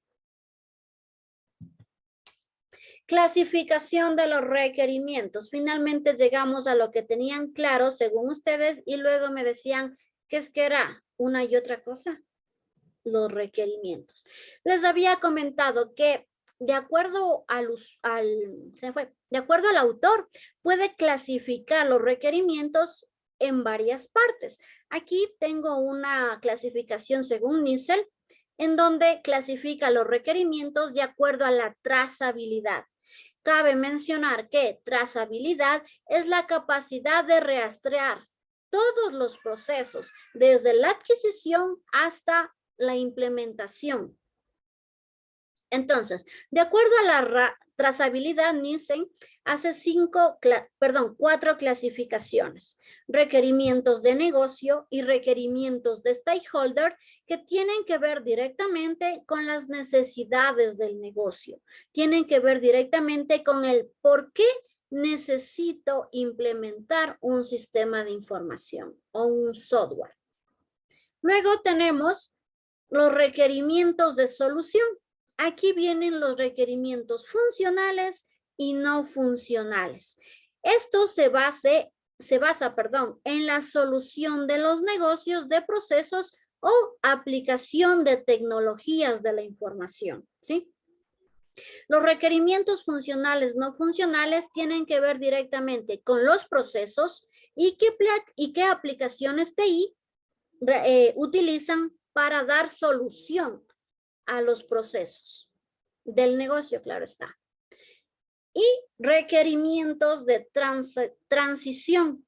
Clasificación de los requerimientos. Finalmente llegamos a lo que tenían claro según ustedes y luego me decían que es que era una y otra cosa. Los requerimientos. Les había comentado que de acuerdo de acuerdo al autor, puede clasificar los requerimientos en varias partes. Aquí tengo una clasificación según Nissel, en donde clasifica los requerimientos de acuerdo a la trazabilidad. Cabe mencionar que trazabilidad es la capacidad de rastrear todos los procesos, desde la adquisición hasta la implementación. Entonces, de acuerdo a la trazabilidad, Nielsen hace 4 clasificaciones. Requerimientos de negocio y requerimientos de stakeholder que tienen que ver directamente con las necesidades del negocio. Tienen que ver directamente con el por qué necesito implementar un sistema de información o un software. Luego tenemos los requerimientos de solución. Aquí vienen los requerimientos funcionales y no funcionales. Esto se basa, en la solución de los negocios de procesos o aplicación de tecnologías de la información, ¿sí? Los requerimientos funcionales no funcionales tienen que ver directamente con los procesos y qué aplicaciones TI utilizan para dar solución a los procesos del negocio, claro está. Y requerimientos de transición.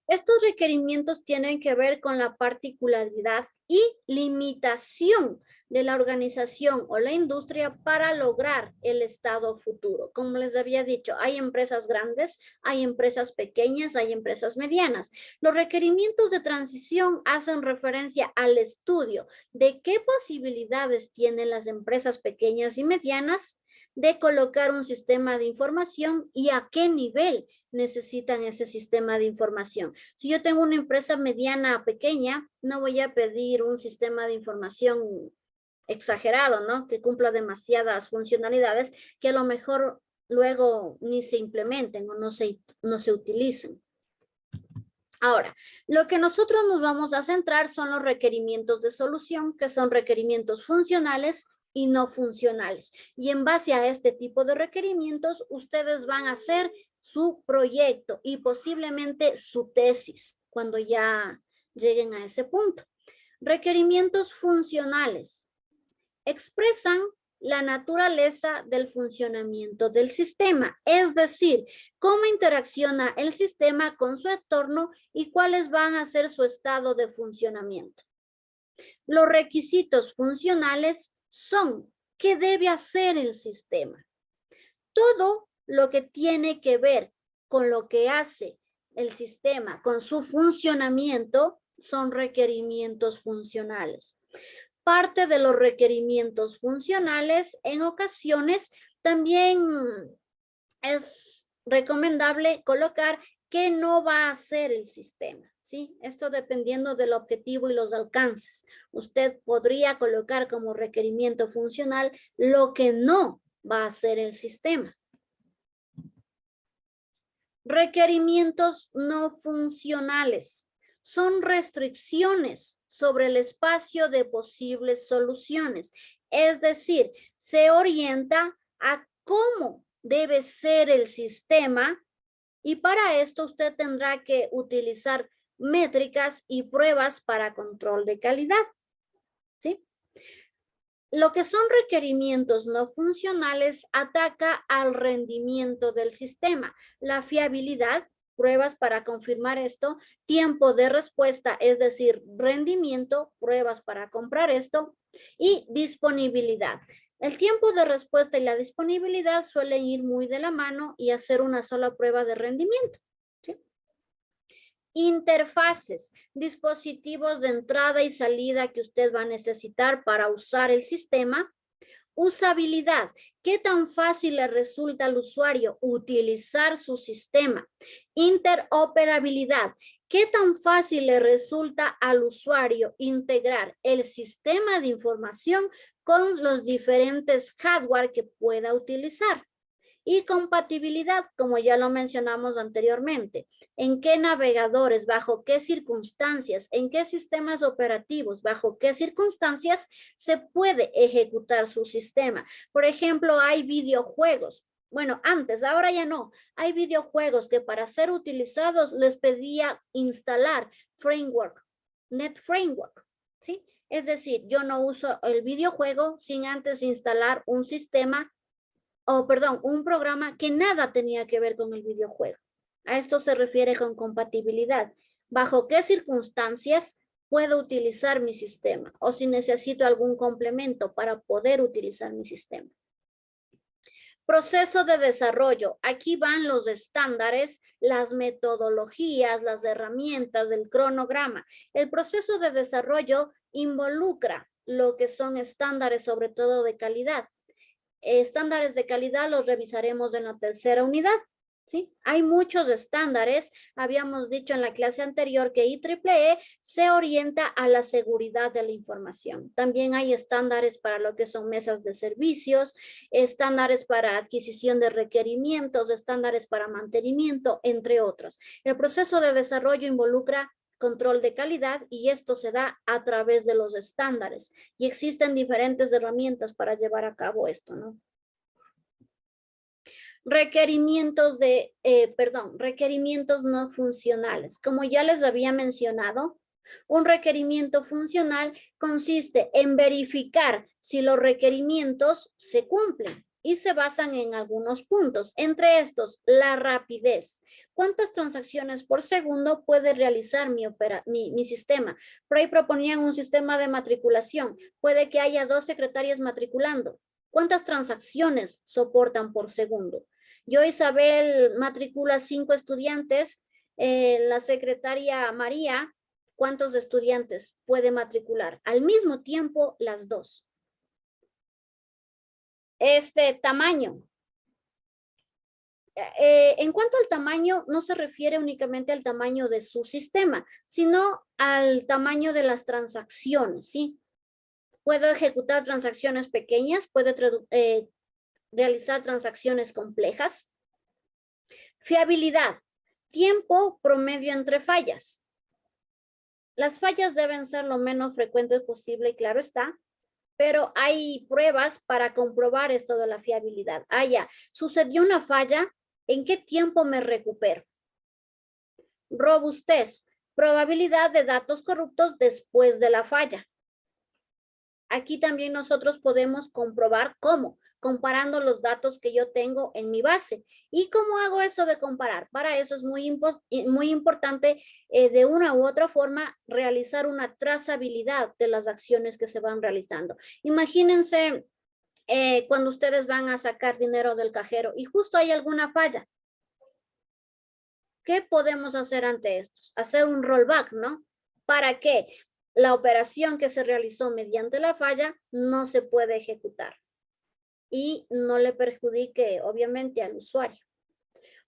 Estos requerimientos tienen que ver con la particularidad y limitación de la organización o la industria para lograr el estado futuro. Como les había dicho, hay empresas grandes, hay empresas pequeñas, hay empresas medianas. Los requerimientos de transición hacen referencia al estudio de qué posibilidades tienen las empresas pequeñas y medianas de colocar un sistema de información y a qué nivel necesitan ese sistema de información. Si yo tengo una empresa mediana o pequeña, no voy a pedir un sistema de información exagerado, ¿no? Que cumpla demasiadas funcionalidades que a lo mejor luego ni se implementen o no se utilicen. Ahora, lo que nosotros nos vamos a centrar son los requerimientos de solución, que son requerimientos funcionales y no funcionales. Y en base a este tipo de requerimientos, ustedes van a hacer su proyecto y posiblemente su tesis cuando ya lleguen a ese punto. Requerimientos funcionales expresan la naturaleza del funcionamiento del sistema, es decir, cómo interacciona el sistema con su entorno y cuáles van a ser su estado de funcionamiento. Los requisitos funcionales son ¿qué debe hacer el sistema? Todo lo que tiene que ver con lo que hace el sistema, con su funcionamiento, son requerimientos funcionales. Parte de los requerimientos funcionales en ocasiones también es recomendable colocar qué no va a hacer el sistema, ¿sí? Esto dependiendo del objetivo y los alcances. Usted podría colocar como requerimiento funcional lo que no va a hacer el sistema. Requerimientos no funcionales son restricciones sobre el espacio de posibles soluciones. Es decir, se orienta a cómo debe ser el sistema y para esto usted tendrá que utilizar métricas y pruebas para control de calidad. ¿Sí? Lo que son requerimientos no funcionales ataca al rendimiento del sistema, la fiabilidad, pruebas para confirmar esto, tiempo de respuesta, es decir, rendimiento, pruebas para comprar esto, y disponibilidad. El tiempo de respuesta y la disponibilidad suelen ir muy de la mano y hacer una sola prueba de rendimiento. ¿Sí? Interfaces, dispositivos de entrada y salida que usted va a necesitar para usar el sistema. Usabilidad, ¿qué tan fácil le resulta al usuario utilizar su sistema? Interoperabilidad, ¿qué tan fácil le resulta al usuario integrar el sistema de información con los diferentes hardware que pueda utilizar? Y compatibilidad, como ya lo mencionamos anteriormente, en qué navegadores, bajo qué circunstancias, en qué sistemas operativos, bajo qué circunstancias se puede ejecutar su sistema. Por ejemplo, hay videojuegos. Bueno, antes, ahora ya no. Hay videojuegos que para ser utilizados les pedía instalar framework, Net Framework, ¿sí? Es decir, yo no uso el videojuego sin antes instalar un sistema un programa que nada tenía que ver con el videojuego. A esto se refiere con compatibilidad. ¿Bajo qué circunstancias puedo utilizar mi sistema? O si necesito algún complemento para poder utilizar mi sistema. Proceso de desarrollo. Aquí van los estándares, las metodologías, las herramientas, el cronograma. El proceso de desarrollo involucra lo que son estándares, sobre todo de calidad. Estándares de calidad los revisaremos en la tercera unidad, ¿sí? Hay muchos estándares. Habíamos dicho en la clase anterior que IEEE se orienta a la seguridad de la información. También hay estándares para lo que son mesas de servicios, estándares para adquisición de requerimientos, estándares para mantenimiento, entre otros. El proceso de desarrollo involucra control de calidad y esto se da a través de los estándares y existen diferentes herramientas para llevar a cabo esto, ¿no? Requerimientos no funcionales. Como ya les había mencionado, un requerimiento funcional consiste en verificar si los requerimientos se cumplen y se basan en algunos puntos. Entre estos, la rapidez. ¿Cuántas transacciones por segundo puede realizar mi sistema? Por ahí proponían un sistema de matriculación. Puede que haya 2 secretarias matriculando. ¿Cuántas transacciones soportan por segundo? Yo, Isabel, matricula 5 estudiantes. La secretaria María, ¿cuántos estudiantes puede matricular? Al mismo tiempo, las 2. Tamaño. En cuanto al tamaño, no se refiere únicamente al tamaño de su sistema, sino al tamaño de las transacciones, ¿sí? Puedo ejecutar transacciones pequeñas, puedo realizar transacciones complejas. Fiabilidad, tiempo promedio entre fallas. Las fallas deben ser lo menos frecuentes posible y claro está, pero hay pruebas para comprobar esto de la fiabilidad. Ya, sucedió una falla, ¿en qué tiempo me recupero? Robustez, probabilidad de datos corruptos después de la falla. Aquí también nosotros podemos comprobar cómo, comparando los datos que yo tengo en mi base. ¿Y cómo hago eso de comparar? Para eso es muy importante de una u otra forma realizar una trazabilidad de las acciones que se van realizando. Imagínense cuando ustedes van a sacar dinero del cajero y justo hay alguna falla. ¿Qué podemos hacer ante esto? Hacer un rollback, ¿no? ¿Para qué? La operación que se realizó mediante la falla no se puede ejecutar y no le perjudique, obviamente, al usuario.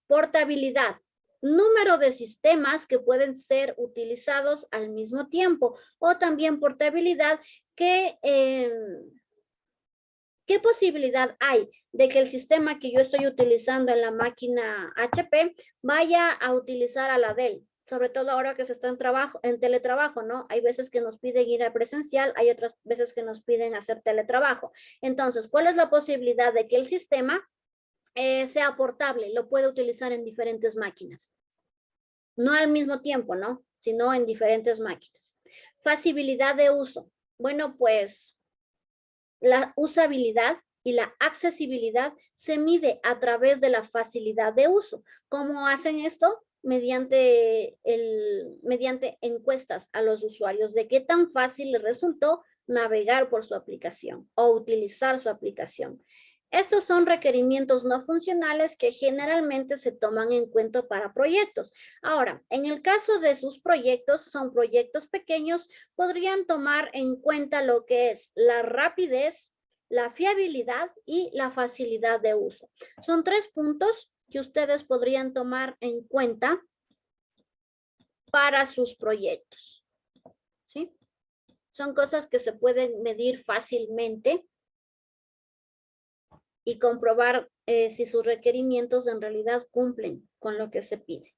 Portabilidad. Número de sistemas que pueden ser utilizados al mismo tiempo o también portabilidad que... ¿Qué posibilidad hay de que el sistema que yo estoy utilizando en la máquina HP vaya a utilizar a la Dell? Sobre todo ahora que se está en teletrabajo, ¿no? Hay veces que nos piden ir a presencial, hay otras veces que nos piden hacer teletrabajo. Entonces, ¿cuál es la posibilidad de que el sistema sea portable? Lo puede utilizar en diferentes máquinas. No al mismo tiempo, ¿no? Sino en diferentes máquinas. Facilidad de uso. Bueno, pues la usabilidad y la accesibilidad se mide a través de la facilidad de uso. ¿Cómo hacen esto? Mediante encuestas a los usuarios de qué tan fácil les resultó navegar por su aplicación o utilizar su aplicación. Estos son requerimientos no funcionales que generalmente se toman en cuenta para proyectos. Ahora, en el caso de sus proyectos, son proyectos pequeños, podrían tomar en cuenta lo que es la rapidez, la fiabilidad y la facilidad de uso. Son 3 puntos que ustedes podrían tomar en cuenta para sus proyectos. ¿Sí? Son cosas que se pueden medir fácilmente y comprobar si sus requerimientos en realidad cumplen con lo que se pide.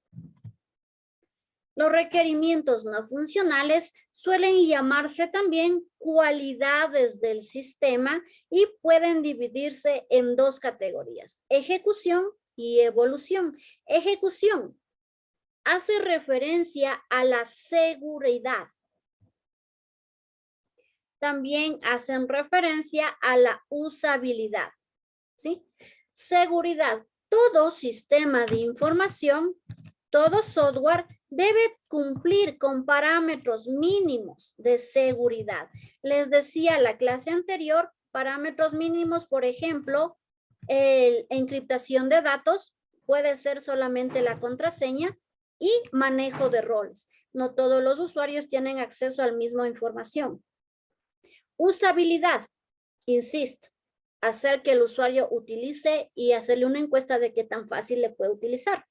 Los requerimientos no funcionales suelen llamarse también cualidades del sistema y pueden dividirse en 2 categorías, ejecución y evolución. Ejecución hace referencia a la seguridad. También hacen referencia a la usabilidad. ¿Sí? Seguridad. Todo sistema de información, todo software debe cumplir con parámetros mínimos de seguridad. Les decía la clase anterior, parámetros mínimos, por ejemplo, encriptación de datos, puede ser solamente la contraseña y manejo de roles. No todos los usuarios tienen acceso a la misma información. Usabilidad, insisto, hacer que el usuario utilice y hacerle una encuesta de qué tan fácil le puede utilizar.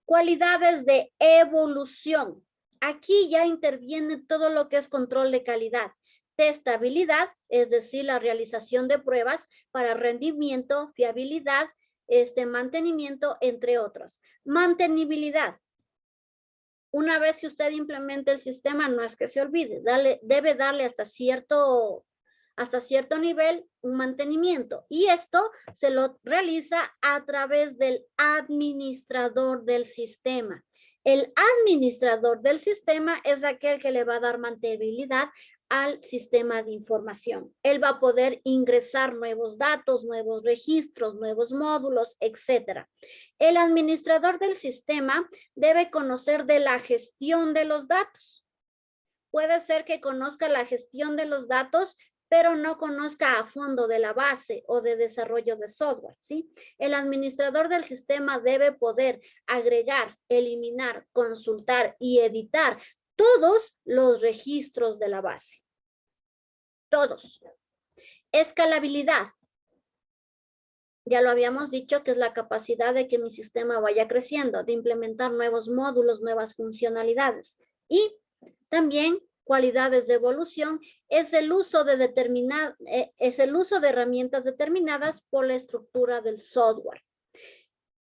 Cualidades de evolución. Aquí ya interviene todo lo que es control de calidad. Testabilidad, es decir, la realización de pruebas para rendimiento, fiabilidad, mantenimiento, entre otros. Mantenibilidad. Una vez que usted implemente el sistema, no es que se olvide, debe darle hasta cierto nivel un mantenimiento, y esto se lo realiza a través del administrador del sistema. El administrador del sistema es aquel que le va a dar mantenibilidad al sistema de información. Él va a poder ingresar nuevos datos, nuevos registros, nuevos módulos, etc. El administrador del sistema debe conocer de la gestión de los datos. Puede ser que conozca la gestión de los datos, pero no conozca a fondo de la base o de desarrollo de software, ¿sí? El administrador del sistema debe poder agregar, eliminar, consultar y editar todos los registros de la base. Todos. Escalabilidad. Ya lo habíamos dicho, que es la capacidad de que mi sistema vaya creciendo, de implementar nuevos módulos, nuevas funcionalidades. Y también cualidades de evolución es el uso de herramientas determinadas por la estructura del software.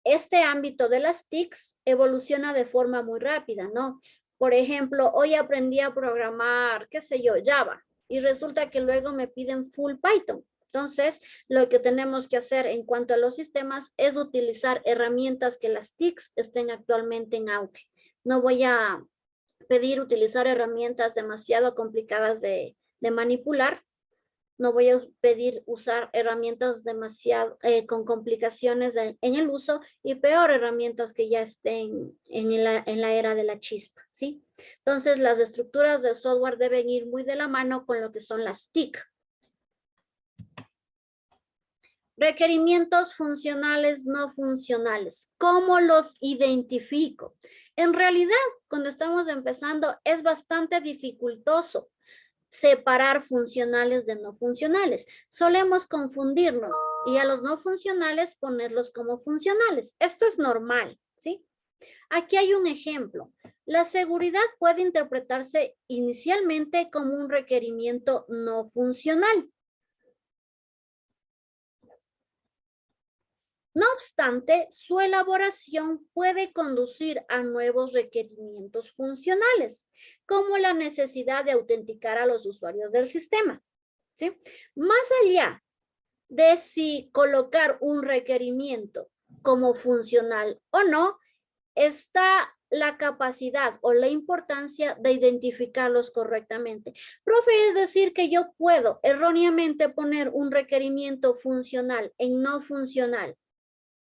Este ámbito de las TICs evoluciona de forma muy rápida, ¿no? Por ejemplo, hoy aprendí a programar, qué sé yo, Java, y resulta que luego me piden full Python. Entonces, lo que tenemos que hacer en cuanto a los sistemas es utilizar herramientas que las TICs estén actualmente en auge. No voy a pedir utilizar herramientas demasiado complicadas de manipular, no voy a pedir usar herramientas demasiado con complicaciones en el uso y peor herramientas que ya estén en la era de la chispa, ¿sí? Entonces, las estructuras de software deben ir muy de la mano con lo que son las TIC. Requerimientos funcionales, no funcionales. ¿Cómo los identifico? En realidad, cuando estamos empezando, es bastante dificultoso separar funcionales de no funcionales. Solemos confundirnos y a los no funcionales ponerlos como funcionales. Esto es normal, ¿sí? Aquí hay un ejemplo. La seguridad puede interpretarse inicialmente como un requerimiento no funcional. No obstante, su elaboración puede conducir a nuevos requerimientos funcionales, como la necesidad de autenticar a los usuarios del sistema, ¿sí? Más allá de si colocar un requerimiento como funcional o no, está la capacidad o la importancia de identificarlos correctamente. Profe, es decir que yo puedo erróneamente poner un requerimiento funcional en no funcional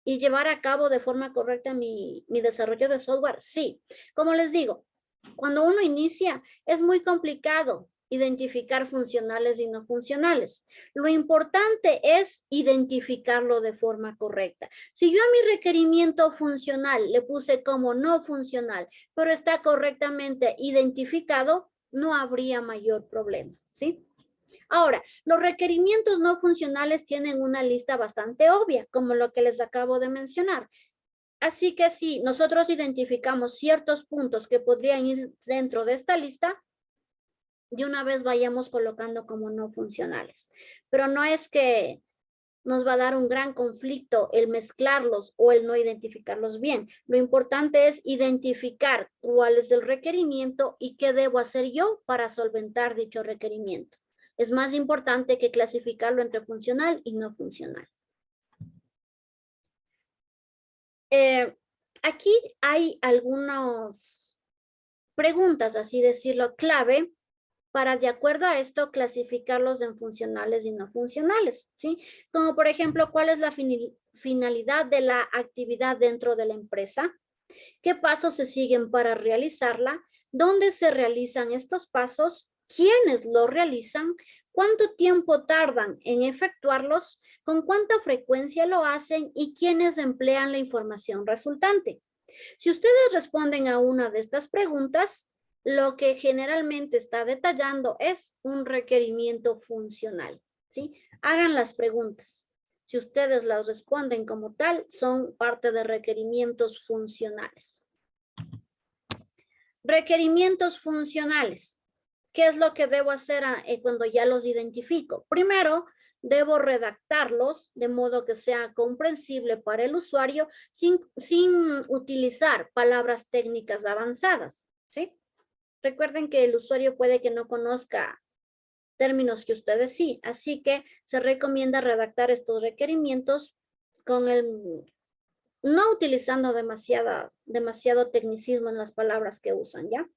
y llevar a cabo de forma correcta mi desarrollo de software. Sí, como les digo, cuando uno inicia es muy complicado identificar funcionales y no funcionales. Lo importante es identificarlo de forma correcta. Si yo a mi requerimiento funcional le puse como no funcional, pero está correctamente identificado, no habría mayor problema, ¿sí? Ahora, los requerimientos no funcionales tienen una lista bastante obvia, como lo que les acabo de mencionar. Así que si nosotros identificamos ciertos puntos que podrían ir dentro de esta lista, de una vez vayamos colocando como no funcionales. Pero no es que nos va a dar un gran conflicto el mezclarlos o el no identificarlos bien. Lo importante es identificar cuál es el requerimiento y qué debo hacer yo para solventar dicho requerimiento. Es más importante que clasificarlo entre funcional y no funcional. Aquí hay algunas preguntas, así decirlo, clave para, de acuerdo a esto, clasificarlos en funcionales y no funcionales, ¿sí? Como por ejemplo, ¿cuál es la finalidad de la actividad dentro de la empresa? ¿Qué pasos se siguen para realizarla? ¿Dónde se realizan estos pasos? ¿Quiénes lo realizan? ¿Cuánto tiempo tardan en efectuarlos? ¿Con cuánta frecuencia lo hacen? ¿Y quiénes emplean la información resultante? Si ustedes responden a una de estas preguntas, lo que generalmente está detallando es un requerimiento funcional, ¿sí? Hagan las preguntas. Si ustedes las responden como tal, son parte de requerimientos funcionales. Requerimientos funcionales. ¿Qué es lo que debo hacer cuando ya los identifico? Primero, debo redactarlos de modo que sea comprensible para el usuario sin utilizar palabras técnicas avanzadas, ¿sí? Recuerden que el usuario puede que no conozca términos que ustedes sí, así que se recomienda redactar estos requerimientos con no utilizando demasiado tecnicismo en las palabras que usan, ¿ya?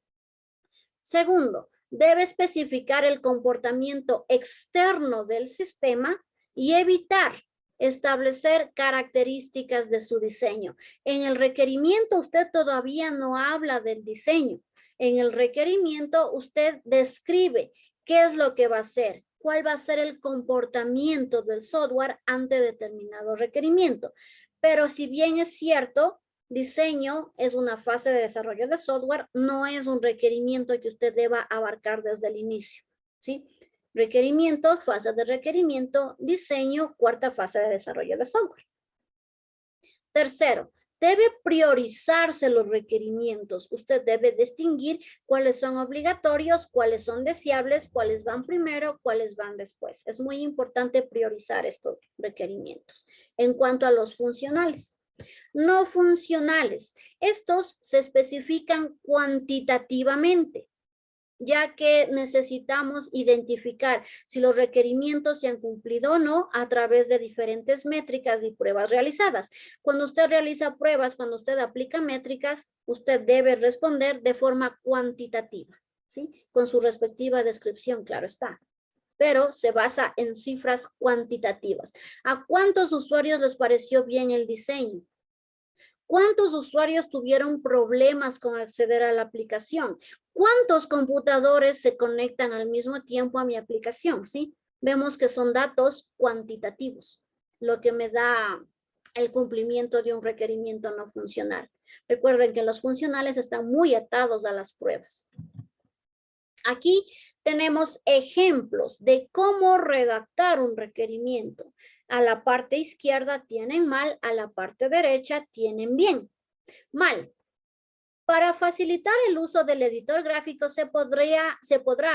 Segundo, debe especificar el comportamiento externo del sistema y evitar establecer características de su diseño. En el requerimiento usted todavía no habla del diseño. En el requerimiento usted describe qué es lo que va a hacer, cuál va a ser el comportamiento del software ante determinado requerimiento. Pero si bien es cierto, diseño es una fase de desarrollo de software, no es un requerimiento que usted deba abarcar desde el inicio, ¿sí? Requerimiento, fase de requerimiento, diseño, cuarta fase de desarrollo de software. Tercero, debe priorizarse los requerimientos. Usted debe distinguir cuáles son obligatorios, cuáles son deseables, cuáles van primero, cuáles van después. Es muy importante priorizar estos requerimientos. En cuanto a los funcionales, no funcionales, estos se especifican cuantitativamente, ya que necesitamos identificar si los requerimientos se han cumplido o no a través de diferentes métricas y pruebas realizadas. Cuando usted realiza pruebas, cuando usted aplica métricas, usted debe responder de forma cuantitativa, ¿sí? Con su respectiva descripción, claro está. pero se basa en cifras cuantitativas. ¿A cuántos usuarios les pareció bien el diseño? ¿Cuántos usuarios tuvieron problemas con acceder a la aplicación? ¿Cuántos computadores se conectan al mismo tiempo a mi aplicación? ¿Sí? Vemos que son datos cuantitativos, lo que me da el cumplimiento de un requerimiento no funcional. Recuerden que los funcionales están muy atados a las pruebas. Aquí tenemos ejemplos de cómo redactar un requerimiento. A la parte izquierda tienen mal, a la parte derecha tienen bien. Mal. Para facilitar el uso del editor gráfico se podrá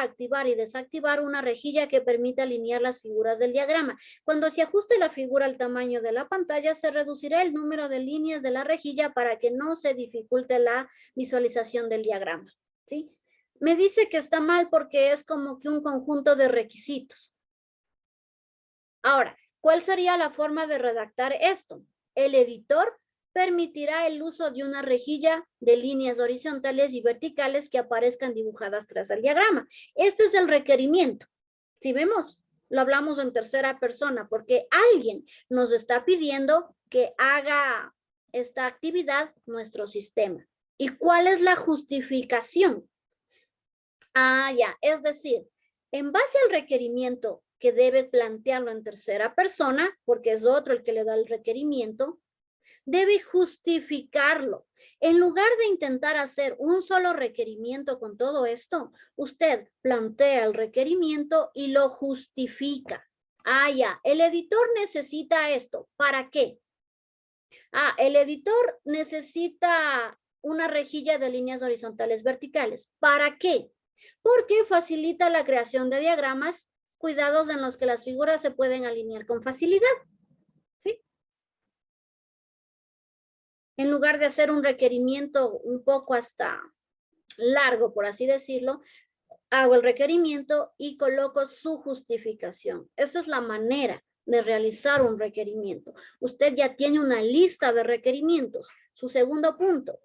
activar y desactivar una rejilla que permita alinear las figuras del diagrama. Cuando se ajuste la figura al tamaño de la pantalla, se reducirá el número de líneas de la rejilla para que no se dificulte la visualización del diagrama. ¿Sí? Me dice que está mal porque es como que un conjunto de requisitos. Ahora, ¿cuál sería la forma de redactar esto? El editor permitirá el uso de una rejilla de líneas horizontales y verticales que aparezcan dibujadas tras el diagrama. Este es el requerimiento. Si vemos, lo hablamos en tercera persona porque alguien nos está pidiendo que haga esta actividad nuestro sistema. ¿Y cuál es la justificación? Ya, es decir, en base al requerimiento que debe plantearlo en tercera persona, porque es otro el que le da el requerimiento, debe justificarlo. En lugar de intentar hacer un solo requerimiento con todo esto, usted plantea el requerimiento y lo justifica. Ya, el editor necesita esto. ¿Para qué? El editor necesita una rejilla de líneas horizontales verticales. ¿Para qué? Porque facilita la creación de diagramas cuidados en los que las figuras se pueden alinear con facilidad. ¿Sí? En lugar de hacer un requerimiento un poco hasta largo, por así decirlo, hago el requerimiento y coloco su justificación. Esa es la manera de realizar un requerimiento. Usted ya tiene una lista de requerimientos. Su segundo punto,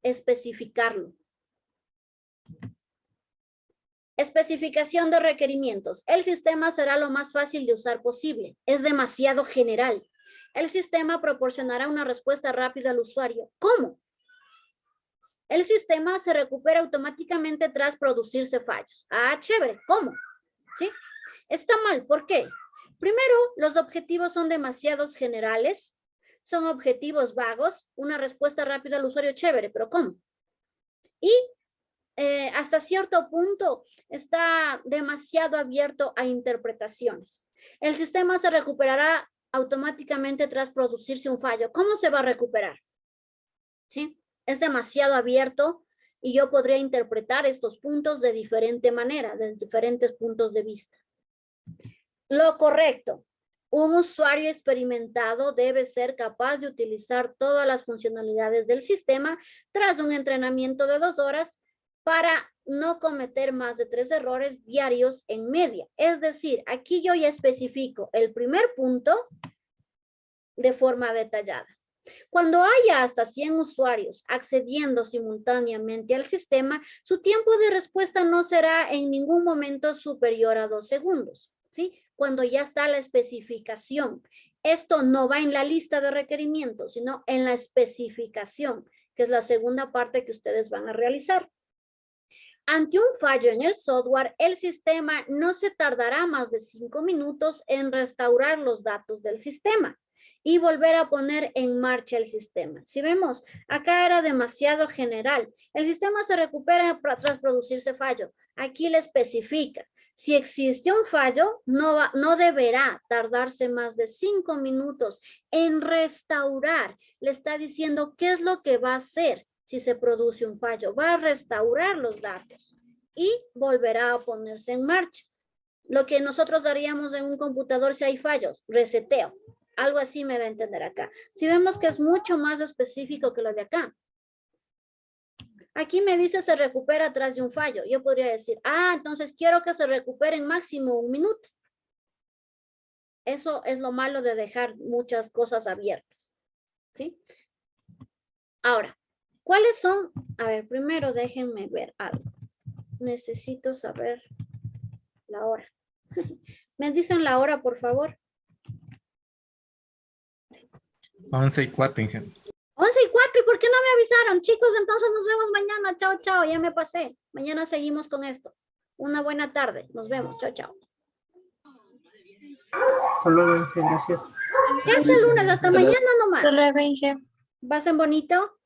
especificarlo. Especificación de requerimientos. El sistema será lo más fácil de usar posible. Es demasiado general. El sistema proporcionará una respuesta rápida al usuario. ¿Cómo? El sistema se recupera automáticamente tras producirse fallos. Chévere. ¿Cómo? ¿Sí? Está mal. ¿Por qué? Primero, los objetivos son demasiados generales. Son objetivos vagos. Una respuesta rápida al usuario. Chévere. ¿Pero cómo? Y hasta cierto punto está demasiado abierto a interpretaciones. El sistema se recuperará automáticamente tras producirse un fallo. ¿Cómo se va a recuperar? ¿Sí? Es demasiado abierto y yo podría interpretar estos puntos de diferente manera, de diferentes puntos de vista. Lo correcto. Un usuario experimentado debe ser capaz de utilizar todas las funcionalidades del sistema tras un entrenamiento de 2 horas para no cometer más de 3 errores diarios en media. Es decir, aquí yo ya especifico el primer punto de forma detallada. Cuando haya hasta 100 usuarios accediendo simultáneamente al sistema, su tiempo de respuesta no será en ningún momento superior a 2 segundos, ¿sí? Cuando ya está la especificación. Esto no va en la lista de requerimientos, sino en la especificación, que es la segunda parte que ustedes van a realizar. Ante un fallo en el software, el sistema no se tardará más de 5 minutos en restaurar los datos del sistema y volver a poner en marcha el sistema. Si vemos, acá era demasiado general. El sistema se recupera tras producirse fallo. Aquí le especifica. Si existe un fallo, no deberá tardarse más de 5 minutos en restaurar. Le está diciendo qué es lo que va a hacer si se produce un fallo. Va a restaurar los datos y volverá a ponerse en marcha. Lo que nosotros haríamos en un computador si hay fallos, reseteo. Algo así me da a entender acá. Si vemos que es mucho más específico que lo de acá. Aquí me dice se recupera tras de un fallo. Yo podría decir, entonces quiero que se recupere en máximo 1 minuto. Eso es lo malo de dejar muchas cosas abiertas. ¿Sí? Ahora, ¿cuáles son? A ver, primero déjenme ver algo. Necesito saber la hora. Me dicen la hora, por favor. 11:04, ingeniero. 11:04, ¿y por qué no me avisaron? Chicos, entonces nos vemos mañana. Chao, chao, ya me pasé. Mañana seguimos con esto. Una buena tarde. Nos vemos. Chao, chao. Hasta luego, Inge, gracias. Ya hasta el lunes, hasta mañana nomás. Hasta luego, Inge. ¿Pasen bonito?